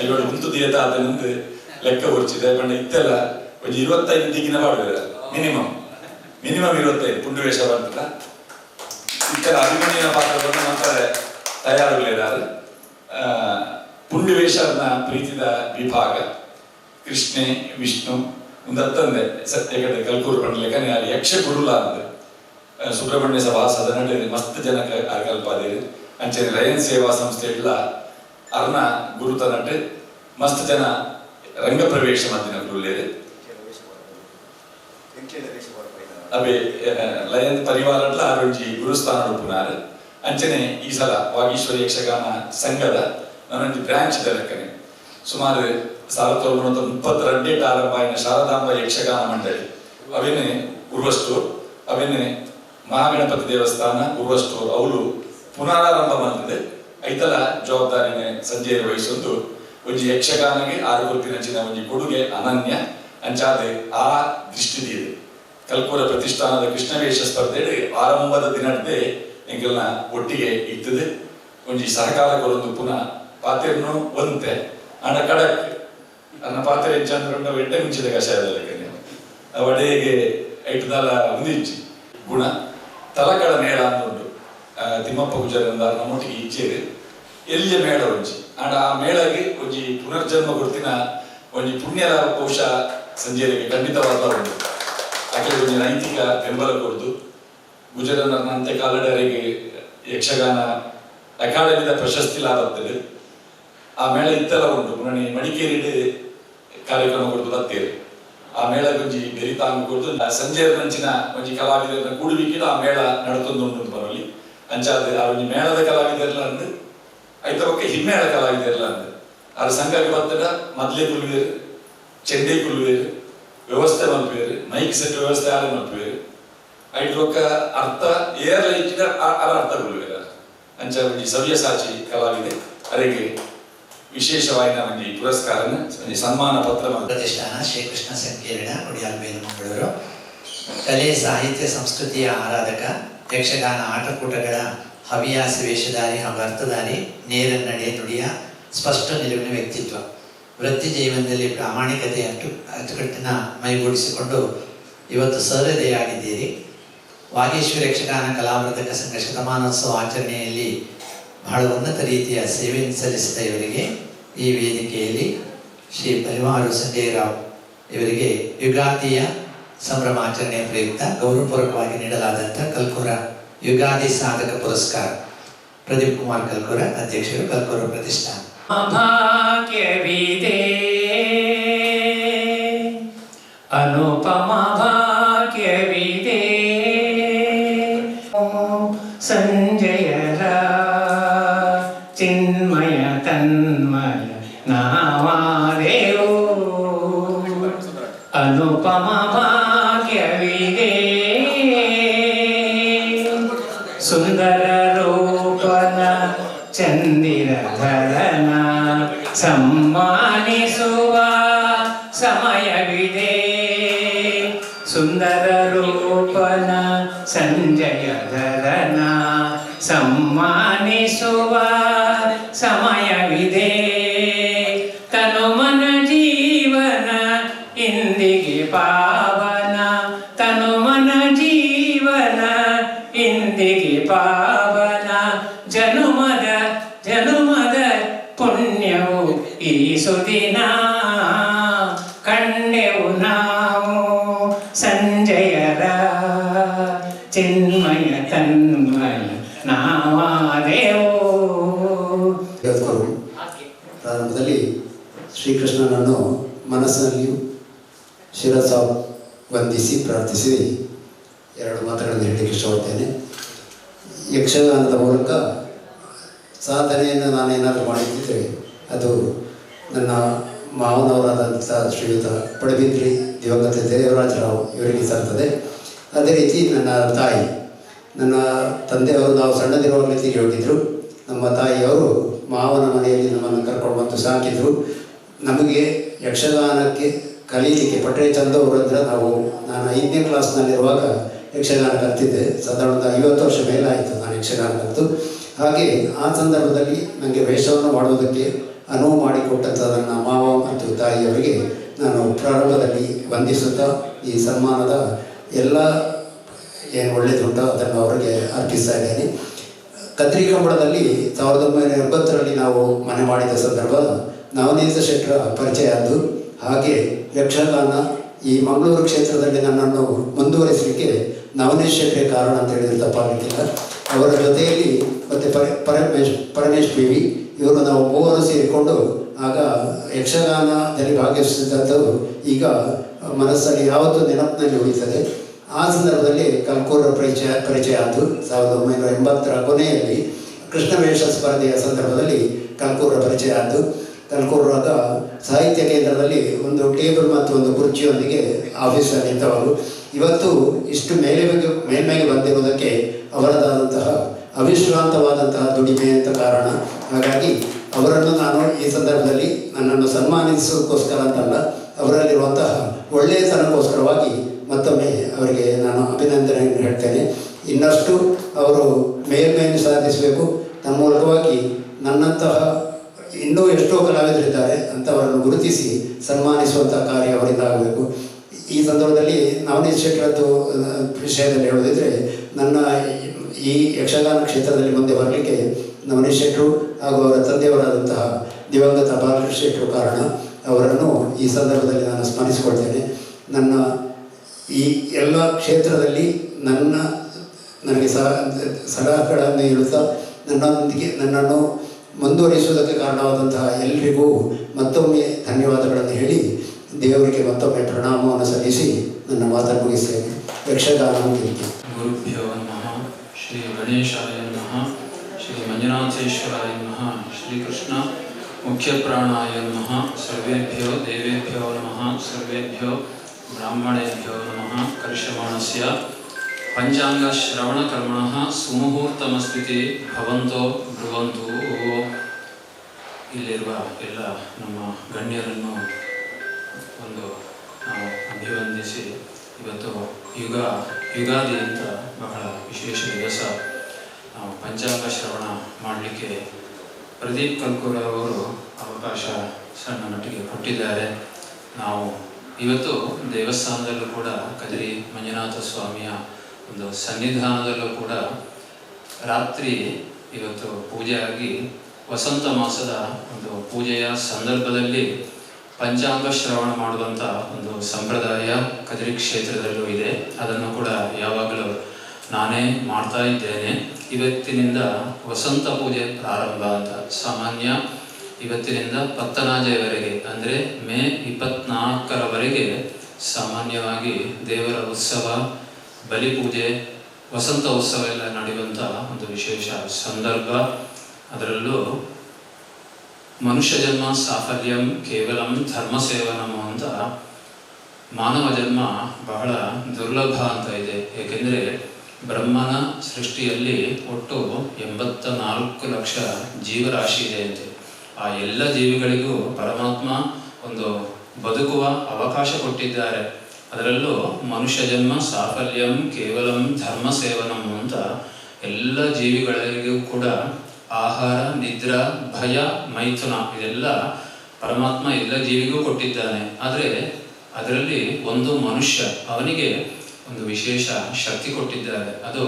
5 ಗುಂತುದು ಅದನ್ನೊಂದು ಲೆಕ್ಕ ಹೊರ್ಚಿದೆ ಬಣ್ಣ ಇತ್ತೆಲ್ಲ ಒಂದು 25 ದಿಗಿನ ಮಾಡುವ ಮಿನಿಮಮ್ 25 ಪುಂಡು ವೇಷ ಬರ್ತದ ಇತ್ತರ ಅಭಿಮನ್ಯನ ಪಾತ್ರವನ್ನು ನಂತರ ತಯಾರುಗಳೇದಾರು ಪುಂಡು ವೇಷನ ಪ್ರೀತಿದ ವಿಭಾಗ ಕೃಷ್ಣೆ ವಿಷ್ಣು ಒಂದತ್ತಂದೆ ಸತ್ಯಗಡೆ ಕಲ್ಕೂರು ಪಂಡಲೇಖನ ಯಾರು ಯಕ್ಷ ಗುರುಲ ಅಂದ ಸುಬ್ರಹ್ಮಣ್ಯ ಸಭಾಸದ ನಡೆ ಮಸ್ತ್ ಜನಕ ಕಲ್ಪಾದೇರಿ ಅಂಚೆ ಲಯನ್ ಸೇವಾ ಸಂಸ್ಥೆ ಇಲ್ಲ ಅರ್ನ ಗುರುತ ನಟೆ ಮಸ್ತ್ ಜನ ರಂಗ ಪ್ರವೇಶ ಮದ್ದಿನ ಗುರುಲೇರಿ ಅವೇ ಲಯನ್ ಪರಿವಾರ ಆರೋಜಿ ಗುರುಸ್ಥಾನ ರೂಪುನಾರು ಅಂಚನೆ ಈ ಸಲ ವಾಗೀಶ್ವರಿ ಯಕ್ಷಗಾನ ಸಂಘದ ನನ್ನೊಂದು ಬ್ರಾಂಚ್ ಲೆಕ್ಕನೆ ಸುಮಾರು 1932 ಆರಂಭ ಆಯ್ನ ಶಾರದಾಂಬ ಯಕ್ಷಗಾನ ಮಂಡಳಿ ಅವೇನೆ ಉರ್ವಸ್ಟೂರ್ ಅವೇನೆ ಮಹಾಗಣಪತಿ ದೇವಸ್ಥಾನ ಉರ್ವಸ್ಟೂರ್ ಅವಳು ಪುನರಾರಂಭ ಮಾಡಿದೆ ಐತಲ ಜವಾಬ್ದಾರಿನೇ ಸಂಜೆ ವಹಿಸೊಂದು ಒಂಜಿ ಯಕ್ಷಗಾನಗೆ 6 ಕೊಲ್ಪಿನಂಚಿನ ಒಂಜಿ ಕೊಡುಗೆ ಅನನ್ಯ ಅಂಚಾದೆ ಆ ದೃಷ್ಟಿದಿ ಇದೆ ಕಲ್ಕೂರ ಪ್ರತಿಷ್ಠಾನದ ಕೃಷ್ಣವೇಷ ಸ್ಪರ್ಧೆ ಆರಂಭದ ದಿನದೇ ಎಂಗೆಲ್ಲ ಒಟ್ಟಿಗೆ ಇರ್ತದೆ ಒಂಜಿ ಸಹಕಾರ ಕೊರೊಂದು ಪುನಃ ಪಾತ್ರೆಯನ್ನು ಒಂತೆ ಅಣ್ಣ ಕಡಕ್ ಅನ್ನ ಪಾತ್ರೆ ಹೆಚ್ಚಂದ್ರ ಎಡ್ಡೆ ಮುಂಚಿದ ಕಷಾಯದ ಲೆಕ್ಕನೆ ಅವಡೆಗೆ ಐಟದಲ್ಲ ಒಂದಿಚ್ಚಿ ಗುಣ ತಲಕಡ ಮೇಳ ಅಂತ ಉಂಟು ತಿಮ್ಮಪ್ಪ ಗುಜರಿಂದ ನಮ್ಮೊಟ್ಟಿಗೆ ಇಚ್ಚೇರಿ ಎಲ್ಲಿಯ ಮೇಳ ಒಂಜಿ ಆಂಡ ಆ ಮೇಳಗೆ ಒಂಜಿ ಪುನರ್ಜನ್ಮ ಕೊಡ್ತಿನ ಒಂಜಿ ಪುಣ್ಯದ ಪೌಷ ಸಂಜೆಗೆ ಖಂಡಿತವಾದ ಉಂಟು ಹಾಗೆ ಒಂಜಿ ನೈತಿಕ ಬೆಂಬಲ ಕೊಡ್ದು ಗುಜರನ ಅಂತ್ಯಕಾಲದವರೆಗೆ ಯಕ್ಷಗಾನ ಅಕಾಡೆಮಿದ ಪ್ರಶಸ್ತಿ ಲಾಭತ್ತದೆ ಆ ಮೇಳ ಇತ್ತೆಲ್ಲ ಉಂಟು ಪುನಃ ಮಡಿಕೇರಿ ಕಾರ್ಯಕ್ರಮ ಕೊಡ್ದು ಬರ್ತೇವೆ ಆ ಮೇಳ ಒಂಜಿ ಬೆರಿತಾಂಗ ಕೊಡ್ದು ಸಂಜೆ ನಂಚಿನ ಒಂಜಿ ಕಲಾವಿದರನ್ನ ಕೂಡುವಿಕಿಡ ಆ ಮೇಳ ನಡತೊಂದು ಉಂಟು ಬರಲಿ ಅಂಚಾದ ಆ ಒಂಜಿ ಮೇಳದ ಕಲಾವಿದರ್ಲ ಅಂದು ಐತ ಪಕ್ಕ ಹಿಮ್ಮೇಳ ಕಲಾವಿದರ್ಲ ಅಂದು ಆ ಸಂಘಕ್ಕೆ ಬರ್ತಡ ಮೊದಲೇ ಕುಲ್ವೇರು ಚೆಂಡೆ ಕುಲ್ವೇರು ವ್ಯವಸ್ಥೆ ಮಲ್ಪೇರು ಮೈಕ್ ಸೆಟ್ ವ್ಯವಸ್ಥೆ ಆದ ಮಲ್ಪೇರು ಐಟ್ರೊಕ್ಕ ಅರ್ಥ ಏರ್ಲ ಇಚ್ಚಿದ ಅರ್ಥ ಕೊಲ್ವೇರ ಅಂಚ ಒಂಜಿ ಸವ್ಯಸಾಚಿ ಕಲಾವಿದೆ ಅವರಿಗೆ ವಿಶೇಷವಾದ ಒಂದು ಪುರಸ್ಕಾರನ ಸನ್ಮಾನ ಪತ್ರ ಪ್ರತಿಷ್ಠಾನ ಶ್ರೀಕೃಷ್ಣ ಸಂಕೀರ್ಣ ಉಡಿಯಾಲ್ಬೇಲು ಮಂಗಳೂರು ಕಲೆ ಸಾಹಿತ್ಯ ಸಂಸ್ಕೃತಿಯ ಆರಾಧಕ ಯಕ್ಷಗಾನ ಆಟಕೂಟಗಳ ಹವ್ಯಾಸ ವೇಷಧಾರಿ ಹಾಗೂ ಅರ್ಥಧಾರಿ ನೇರ ನಡೆ ನುಡಿಯ ಸ್ಪಷ್ಟ ನಿಲುವಿನ ವ್ಯಕ್ತಿತ್ವ ವೃತ್ತಿ ಜೀವನದಲ್ಲಿ ಪ್ರಾಮಾಣಿಕತೆ ಅಚ್ಚುಕಟ್ಟಿನ ಮೈಗೂಡಿಸಿಕೊಂಡು ಇವತ್ತು ಸಹೃದಯಾಗಿದ್ದೀರಿ. ವಾಗೀಶ್ವರಿ ಯಕ್ಷಗಾನ ಕಲಾವರ್ಧಕ ಸಂಘ ಶತಮಾನೋತ್ಸವ ಆಚರಣೆಯಲ್ಲಿ ಬಹಳ ಉನ್ನತ ರೀತಿಯ ಸೇವೆಯನ್ನು ಸಲ್ಲಿಸಿದ ಇವರಿಗೆ ಈ ವೇದಿಕೆಯಲ್ಲಿ ಶ್ರೀ ಪರಿವಾರು ಸಂಜಯ್ ರಾವ್ ಇವರಿಗೆ ಯುಗಾದಿಯ ಸಂಭ್ರಮಾಚರಣೆಯ ಪ್ರಯುಕ್ತ ಗೌರವಪೂರ್ವಕವಾಗಿ ನೀಡಲಾದಂಥ ಕಲ್ಕೂರ ಯುಗಾದಿ ಸಾಧಕ ಪುರಸ್ಕಾರ ಪ್ರದೀಪ್ ಕುಮಾರ್ ಕಲ್ಕೂರ ಅಧ್ಯಕ್ಷರು ಕಲ್ಕೂರ ಪ್ರತಿಷ್ಠಾನ. ಭಾಗ್ಯವಿದೆ ಅನುಪಮ ಭಾಗ್ಯವಿದೆ ಸಂಜಯರ ಚಿನ್ಮಯ ತನ್ಮಯ ನಾವಾದೇವು ಅನುಪಮ ಭಾಗ್ಯವಿದೆ ಸುಂದರ ರೂಪನ ಚಂದಿರ ಧರನ ಸಮ್ಮಾನಿಸುವ ಸಮಯವಿದೆ ಸುಂದರ ರೂಪನ ಸಂಜಯ ಧರನ ಸಮ್ಮಾನಿಸುವ ಸಮಯವಿದೆ ತನುಮನ ಜೀವನ ಇಂದಿಗೆ ಪಾವನ ತನುಮನ ಜೀವನ ಇಂದಿಗೆ ಪಾವನ ಜನುಮದ ಜನುಮದ ಪುಣ್ಯವು ಈ ಸುದಿನ ಕಂಡೆವು ನಾವು ಸಂಜಯರ ಚಿನ್ಮಯ ತನ್ಮಯ ನಾವಾದೇವು. ಪ್ರಾರಂಭದಲ್ಲಿ ಶ್ರೀಕೃಷ್ಣನನ್ನು ಮನಸ್ಸಿನಲ್ಲಿಯೂ ಶಿರಸ ವಂದಿಸಿ ಪ್ರಾರ್ಥಿಸಿ 2 ಮಾತುಗಳನ್ನು ಹೇಳಲಿಕ್ಕೆ ಇಷ್ಟಪಡ್ತೇನೆ. ಯಕ್ಷಗಾನದ ಮೂಲಕ ಸಾಧನೆಯನ್ನು ನಾನೇನಾದರೂ ಮಾಡಿದ್ದರೆ ಅದು ನನ್ನ ಮಾವನವರಾದಂಥ ಶ್ರೀಯುತ ಪಡುಬಿದ್ರಿ ದಿವಂಗತ ದೇವರಾಜರಾವ್ ಇವರಿಗೆ ಸಲ್ತದೆ. ಅದೇ ರೀತಿ ನನ್ನ ತಾಯಿ, ನನ್ನ ತಂದೆಯವರು ನಾವು ಸಣ್ಣದಿರುವಾಗಲೇ ತೀರಿ ಹೋಗಿದ್ದರು. ನಮ್ಮ ತಾಯಿಯವರು ಮಾವನ ಮನೆಯಲ್ಲಿ ನಮ್ಮನ್ನು ಕರ್ಕೊಂಡು ಬಂದು ಸಾಕಿದ್ರು. ನಮಗೆ ಯಕ್ಷಗಾನಕ್ಕೆ ಕಲೀಲಿಕ್ಕೆ ಪಟ್ರೆ ಚಂದವರು ಅಂದರೆ ನಾನು 5ನೇ ಕ್ಲಾಸ್ನಲ್ಲಿರುವಾಗ ಯಕ್ಷಗಾನ ಕಲ್ತಿದ್ದೆ. ಸಾಧಾರಣ 50 ವರ್ಷ ಮೇಲೆ ಆಯಿತು ನಾನು ಯಕ್ಷಗಾನ ಕಲಿತು. ಹಾಗೆ ಆ ಸಂದರ್ಭದಲ್ಲಿ ನನಗೆ ವೇಷವನ್ನು ಮಾಡುವುದಕ್ಕೆ ಅನುವು ಮಾಡಿಕೊಟ್ಟಂಥ ನನ್ನ ಮಾವ ಮತ್ತು ತಾಯಿಯವರಿಗೆ ನಾನು ಪ್ರಾರಂಭದಲ್ಲಿ ವಂದಿಸುತ್ತಾ ಈ ಸನ್ಮಾನದ ಎಲ್ಲ ಏನು ಒಳ್ಳೆಯದುಂಟೋ ಅದನ್ನು ಅವರಿಗೆ ಅರ್ಪಿಸ್ತಾ ಇದ್ದೇನೆ. ಕದ್ರಿ ಕಂಬಳದಲ್ಲಿ 1980ರಲ್ಲಿ ನಾವು ಮನೆ ಮಾಡಿದ ಸಂದರ್ಭ ನವನೀತ ಶೆಟ್ಟರ ಪರಿಚಯ ಆದ್ದು. ಹಾಗೆ ಯಕ್ಷಗಾನ ಈ ಮಂಗಳೂರು ಕ್ಷೇತ್ರದಲ್ಲಿ ನನ್ನನ್ನು ಮುಂದುವರಿಸಲಿಕ್ಕೆ ನವನೀತ ಶೆಟ್ಟರೇ ಕಾರಣ ಅಂತ ಹೇಳಿದ್ರೆ ತಪ್ಪಾಗಲಿಕ್ಕಿಲ್ಲ. ಅವರ ಜೊತೆಯಲ್ಲಿ ಮತ್ತು ಪರಮೇಶ್ ಪಿ ವಿ ಇವರು ನಾವು ಮೂವರು ಸೇರಿಕೊಂಡು ಆಗ ಯಕ್ಷಗಾನದಲ್ಲಿ ಭಾಗವಹಿಸಿದಂಥದ್ದು ಈಗ ಮನಸ್ಸಲ್ಲಿ ಯಾವತ್ತೂ ನೆನಪಿನಲ್ಲಿ ಉಳಿತದೆ. ಆ ಸಂದರ್ಭದಲ್ಲಿ ಕಲ್ಕೂರ ಪರಿಚಯ ಆಯಿತು. 1980ರ ಕೊನೆಯಲ್ಲಿ ಕೃಷ್ಣವೇಷ ಸ್ಪರ್ಧೆಯ ಸಂದರ್ಭದಲ್ಲಿ ಕಲ್ಕೂರ ಪರಿಚಯ ಆಯಿತು. ಕಲ್ಕೂರಾಗ ಸಾಹಿತ್ಯ ಕೇಂದ್ರದಲ್ಲಿ ಒಂದು ಟೇಬಲ್ ಮತ್ತು ಒಂದು ಕುರ್ಚಿಯೊಂದಿಗೆ ಆಫೀಸಲ್ಲಿ ನಿಂತವರು. ಇವತ್ತು ಇಷ್ಟು ಮೇಲ್ಮೇಲೆ ಬಂದಿರುವುದಕ್ಕೆ ಅವರದಾದಂತಹ ಅವಿಶ್ರಾಂತವಾದಂತಹ ದುಡಿಮೆ ಅಂತ ಕಾರಣ. ಹಾಗಾಗಿ ಅವರನ್ನು ನಾನು ಈ ಸಂದರ್ಭದಲ್ಲಿ ನನ್ನನ್ನು ಸನ್ಮಾನಿಸೋಕ್ಕೋಸ್ಕರ ಅಂತಲ್ಲ, ಅವರಲ್ಲಿರುವಂತಹ ಒಳ್ಳೆಯತನಕ್ಕೋಸ್ಕರವಾಗಿ ಮತ್ತೊಮ್ಮೆ ಅವರಿಗೆ ನಾನು ಅಭಿನಂದನೆಯನ್ನು ಹೇಳ್ತೇನೆ. ಇನ್ನಷ್ಟು ಅವರು ಮೇಲ್ಮೇಲು ಸಾಧಿಸಬೇಕು. ತನ್ಮೂಲಕವಾಗಿ ನನ್ನಂತಹ ಇನ್ನೂ ಎಷ್ಟೋ ಕಲಾವಿದರಿದ್ದಾರೆ ಅಂಥವರನ್ನು ಗುರುತಿಸಿ ಸನ್ಮಾನಿಸುವಂಥ ಕಾರ್ಯ ಅವರಿಂದ ಆಗಬೇಕು. ಈ ಸಂದರ್ಭದಲ್ಲಿ ನವನೀತ ಶೆಟ್ಟರದ್ದು ವಿಷಯದಲ್ಲಿ ಹೇಳೋದಿದ್ರೆ, ನನ್ನ ಈ ಯಕ್ಷಗಾನ ಕ್ಷೇತ್ರದಲ್ಲಿ ಮುಂದೆ ಬರಲಿಕ್ಕೆ ನವನೀತ ಶೆಟ್ಟರು ಹಾಗೂ ಅವರ ತಂದೆಯವರಾದಂತಹ ದಿವಂಗತ ಬಾಲಕೃಷ್ಣ ಶೆಟ್ಟರು ಕಾರಣ. ಅವರನ್ನು ಈ ಸಂದರ್ಭದಲ್ಲಿ ನಾನು ಸ್ಮರಿಸಿಕೊಳ್ತೇನೆ. ನನ್ನ ಈ ಎಲ್ಲ ಕ್ಷೇತ್ರದಲ್ಲಿ ನನಗೆ ಸಲಹೆಗಳನ್ನು ನೀಡುತ್ತಾ ನನ್ನನ್ನು ಮುಂದುವರಿಸುವುದಕ್ಕೆ ಕಾರಣವಾದಂತಹ ಎಲ್ಲರಿಗೂ ಮತ್ತೊಮ್ಮೆ ಧನ್ಯವಾದಗಳನ್ನು ಹೇಳಿ ದೇವರಿಗೆ ಮತ್ತೊಮ್ಮೆ ಪ್ರಣಾಮವನ್ನು ಸಲ್ಲಿಸಿ ನನ್ನ ಮಾತನ್ನು ಮುಗಿಸ್ತೇನೆ. ಯಕ್ಷಗಾನ ಗುರುಭ್ಯೋ ನಮಃ. ಶ್ರೀ ಗಣೇಶಾಯ ನಮಃ. ಶ್ರೀ ಮಂಜುನಾಥೇಶ್ವರಾಯ ನಮಃ. ಶ್ರೀಕೃಷ್ಣ ಮುಖ್ಯ ಪ್ರಾಣಾಯ ನಮಃ. ಸರ್ವೇಭ್ಯೋ ದೇವೇಭ್ಯೋ ನಮಃ. ಸರ್ವೇಭ್ಯೋ ಬ್ರಾಹ್ಮಣೇಭ್ಯೋ ನಮಃ. ಕರಿಷ್ಯಮಾಣಸ್ಯ ಪಂಚಾಂಗ ಶ್ರವಣ ಕರ್ಮಣಃ ಸುಮುಹೂರ್ತಮಸ್ತಿತಿ ಭವಂತೋ ಭ್ರುವಂತು. ಇಲ್ಲಿರುವ ಎಲ್ಲ ನಮ್ಮ ಗಣ್ಯರನ್ನು ನಾವು ಅಭಿವಂದಿಸಿ, ಇವತ್ತು ಯುಗಾದಿ ಅಂತ ಬಹಳ ವಿಶೇಷ ದಿವಸ. ನಾವು ಪಂಚಾಂಗ ಶ್ರವಣ ಮಾಡಲಿಕ್ಕೆ ಪ್ರದೀಪ್ ಕಲ್ಕೂರ ಅವರು ಅವಕಾಶ ಸಣ್ಣ ಮಟ್ಟಿಗೆ ಕೊಟ್ಟಿದ್ದಾರೆ. ನಾವು ಇವತ್ತು ದೇವಸ್ಥಾನದಲ್ಲೂ ಕೂಡ ಕದ್ರಿ ಮಂಜುನಾಥ ಸ್ವಾಮಿಯ ಒಂದು ಸನ್ನಿಧಾನದಲ್ಲೂ ಕೂಡ ರಾತ್ರಿ ಇವತ್ತು ಪೂಜೆ ಆಗಿ ವಸಂತ ಮಾಸದ ಒಂದು ಪೂಜೆಯ ಸಂದರ್ಭದಲ್ಲಿ ಪಂಚಾಂಗ ಶ್ರವಣ ಮಾಡುವಂಥ ಒಂದು ಸಂಪ್ರದಾಯ ಕದ್ರಿ ಕ್ಷೇತ್ರದಲ್ಲೂ ಇದೆ. ಅದನ್ನು ಕೂಡ ಯಾವಾಗಲೂ ನಾನೇ ಮಾಡ್ತಾ ಇದ್ದೇನೆ. ಇವತ್ತಿನಿಂದ ವಸಂತ ಪೂಜೆ ಪ್ರಾರಂಭ ಅಂತ. ಸಾಮಾನ್ಯ ಇವತ್ತಿನಿಂದ ಪತ್ತನಾಜೆಯವರೆಗೆ ಅಂದರೆ ಮೇ 24ರವರೆಗೆ ಸಾಮಾನ್ಯವಾಗಿ ದೇವರ ಉತ್ಸವ, ಬಲಿಪೂಜೆ, ವಸಂತ ಉತ್ಸವ ಎಲ್ಲ ನಡೆಯುವಂಥ ಒಂದು ವಿಶೇಷ ಸಂದರ್ಭ. ಅದರಲ್ಲೂ ಮನುಷ್ಯ ಜನ್ಮ ಸಾಫಲ್ಯಂ ಕೇವಲಂ ಧರ್ಮ ಸೇವನಂ ಅಂತ ಮಾನವ ಜನ್ಮ ಬಹಳ ದುರ್ಲಭ ಅಂತ ಇದೆ. ಏಕೆಂದರೆ ಬ್ರಹ್ಮನ ಸೃಷ್ಟಿಯಲ್ಲಿ ಒಟ್ಟು 84 ಲಕ್ಷ ಜೀವರಾಶಿ ಇದೆ ಅಂತೆ. ಆ ಎಲ್ಲ ಜೀವಿಗಳಿಗೂ ಪರಮಾತ್ಮ ಒಂದು ಬದುಕುವ ಅವಕಾಶ ಕೊಟ್ಟಿದ್ದಾರೆ. ಅದರಲ್ಲೂ ಮನುಷ್ಯ ಜನ್ಮ ಸಾಫಲ್ಯಂ ಕೇವಲಂ ಧರ್ಮ ಸೇವನಂ ಅಂತ ಎಲ್ಲ ಜೀವಿಗಳಿಗೂ ಕೂಡ ಆಹಾರ, ನಿದ್ರಾ, ಭಯ, ಮೈಥುನ ಇದೆಲ್ಲ ಪರಮಾತ್ಮ ಎಲ್ಲ ಜೀವಿಗೂ ಕೊಟ್ಟಿದ್ದಾನೆ. ಆದರೆ ಅದರಲ್ಲಿ ಒಂದು ಮನುಷ್ಯ, ಅವನಿಗೆ ಒಂದು ವಿಶೇಷ ಶಕ್ತಿ ಕೊಟ್ಟಿದ್ದಾರೆ. ಅದು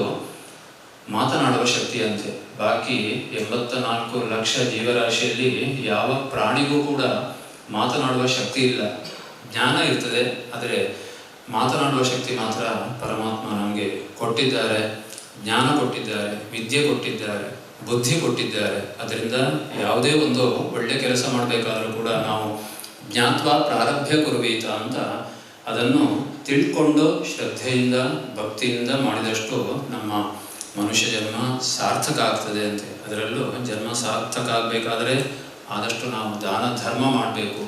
ಮಾತನಾಡುವ ಶಕ್ತಿ ಅಂತೆ. ಬಾಕಿ 84 ಲಕ್ಷ ಜೀವರಾಶಿಯಲ್ಲಿ ಯಾವ ಪ್ರಾಣಿಗೂ ಕೂಡ ಮಾತನಾಡುವ ಶಕ್ತಿ ಇಲ್ಲ. ಜ್ಞಾನ ಇರ್ತದೆ, ಆದರೆ ಮಾತನಾಡುವ ಶಕ್ತಿ ಮಾತ್ರ ಪರಮಾತ್ಮ ನಮಗೆ ಕೊಟ್ಟಿದ್ದಾರೆ. ಜ್ಞಾನ ಕೊಟ್ಟಿದ್ದಾರೆ, ವಿದ್ಯೆ ಕೊಟ್ಟಿದ್ದಾರೆ, ಬುದ್ಧಿ ಕೊಟ್ಟಿದ್ದಾರೆ. ಅದರಿಂದ ಯಾವುದೇ ಒಂದು ಒಳ್ಳೆ ಕೆಲಸ ಮಾಡಬೇಕಾದ್ರೂ ಕೂಡ ನಾವು ಜ್ಞಾತ್ವ ಪ್ರಾರಭ್ಯ ಕುರುವೀತ ಅಂತ ಅದನ್ನು ತಿಳ್ಕೊಂಡು ಶ್ರದ್ಧೆಯಿಂದ ಭಕ್ತಿಯಿಂದ ಮಾಡಿದಷ್ಟು ನಮ್ಮ ಮನುಷ್ಯ ಜನ್ಮ ಸಾರ್ಥಕ ಆಗ್ತದೆ ಅಂತೆ. ಅದರಲ್ಲೂ ಜನ್ಮ ಸಾರ್ಥಕ ಆಗಬೇಕಾದ್ರೆ ಆದಷ್ಟು ನಾವು ದಾನ ಧರ್ಮ ಮಾಡಬೇಕು,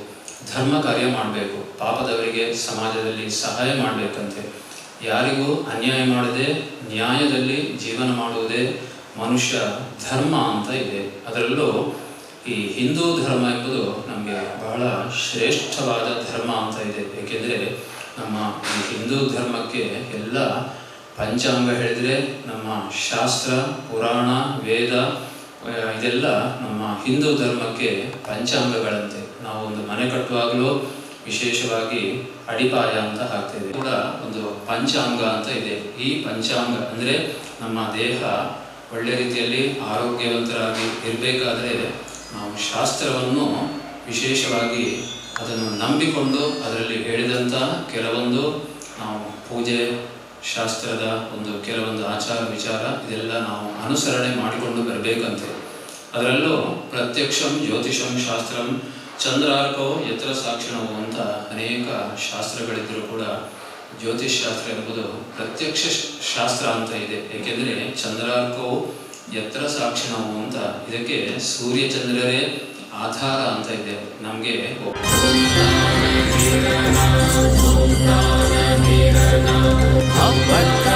ಧರ್ಮ ಕಾರ್ಯ ಮಾಡಬೇಕು, ಪಾಪದವರಿಗೆ ಸಮಾಜದಲ್ಲಿ ಸಹಾಯ ಮಾಡಬೇಕಂತೆ. ಯಾರಿಗೂ ಅನ್ಯಾಯ ಮಾಡದೆ ನ್ಯಾಯದಲ್ಲಿ ಜೀವನ ಮಾಡುವುದೇ ಮನುಷ್ಯ ಧರ್ಮ ಅಂತ ಇದೆ. ಅದರಲ್ಲೂ ಈ ಹಿಂದೂ ಧರ್ಮ ಎಂಬುದು ನಮಗೆ ಬಹಳ ಶ್ರೇಷ್ಠವಾದ ಧರ್ಮ ಅಂತ ಇದೆ. ಏಕೆಂದರೆ ನಮ್ಮ ಈ ಹಿಂದೂ ಧರ್ಮಕ್ಕೆ ಎಲ್ಲ ಪಂಚಾಂಗ ಹೇಳಿದರೆ ನಮ್ಮ ಶಾಸ್ತ್ರ, ಪುರಾಣ, ವೇದ ಇದೆಲ್ಲ ನಮ್ಮ ಹಿಂದೂ ಧರ್ಮಕ್ಕೆ ಪಂಚಾಂಗಗಳಂತೆ. ನಾವು ಒಂದು ಮನೆ ಕಟ್ಟುವಾಗಲೂ ವಿಶೇಷವಾಗಿ ಅಡಿಪಾಯ ಅಂತ ಹಾಕ್ತೇವೆ, ಕೂಡ ಒಂದು ಪಂಚಾಂಗ ಅಂತ ಇದೆ. ಈ ಪಂಚಾಂಗ ಅಂದರೆ ನಮ್ಮ ದೇಹ ಒಳ್ಳೆ ರೀತಿಯಲ್ಲಿ ಆರೋಗ್ಯವಂತರಾಗಿ ಇರಬೇಕಾದ್ರೆ ನಾವು ಶಾಸ್ತ್ರವನ್ನು ವಿಶೇಷವಾಗಿ ಅದನ್ನು ನಂಬಿಕೊಂಡು ಅದರಲ್ಲಿ ಹೇಳಿದಂಥ ಕೆಲವೊಂದು ನಾವು ಪೂಜೆ ಶಾಸ್ತ್ರದ ಒಂದು ಕೆಲವೊಂದು ಆಚಾರ ವಿಚಾರ ಇದೆಲ್ಲ ನಾವು ಅನುಸರಣೆ ಮಾಡಿಕೊಂಡು ಬರಬೇಕಂತೆ. ಅದರಲ್ಲೂ ಪ್ರತ್ಯಕ್ಷಂ ಜ್ಯೋತಿಷಂ ಶಾಸ್ತ್ರಂ ಚಂದ್ರಾರ್ಕೋ ಯತ್ರ ಸಾಕ್ಷಿಣವು ಅಂತ ಅನೇಕ ಶಾಸ್ತ್ರಗಳಿದ್ದರೂ ಕೂಡ ಜ್ಯೋತಿಷ್ ಶಾಸ್ತ್ರ ಎಂಬುದು ಪ್ರತ್ಯಕ್ಷ ಶಾಸ್ತ್ರ ಅಂತ ಇದೆ. ಏಕೆಂದರೆ ಚಂದ್ರಾರ್ಕೋ ಯತ್ರ ಸಾಕ್ಷಿಣವು ಅಂತ ಇದಕ್ಕೆ ಸೂರ್ಯಚಂದ್ರರೇ ಆಧಾರ ಅಂತ ಇದೆ. ನಮಗೆ ಅಪ್ಪಟ್ಟ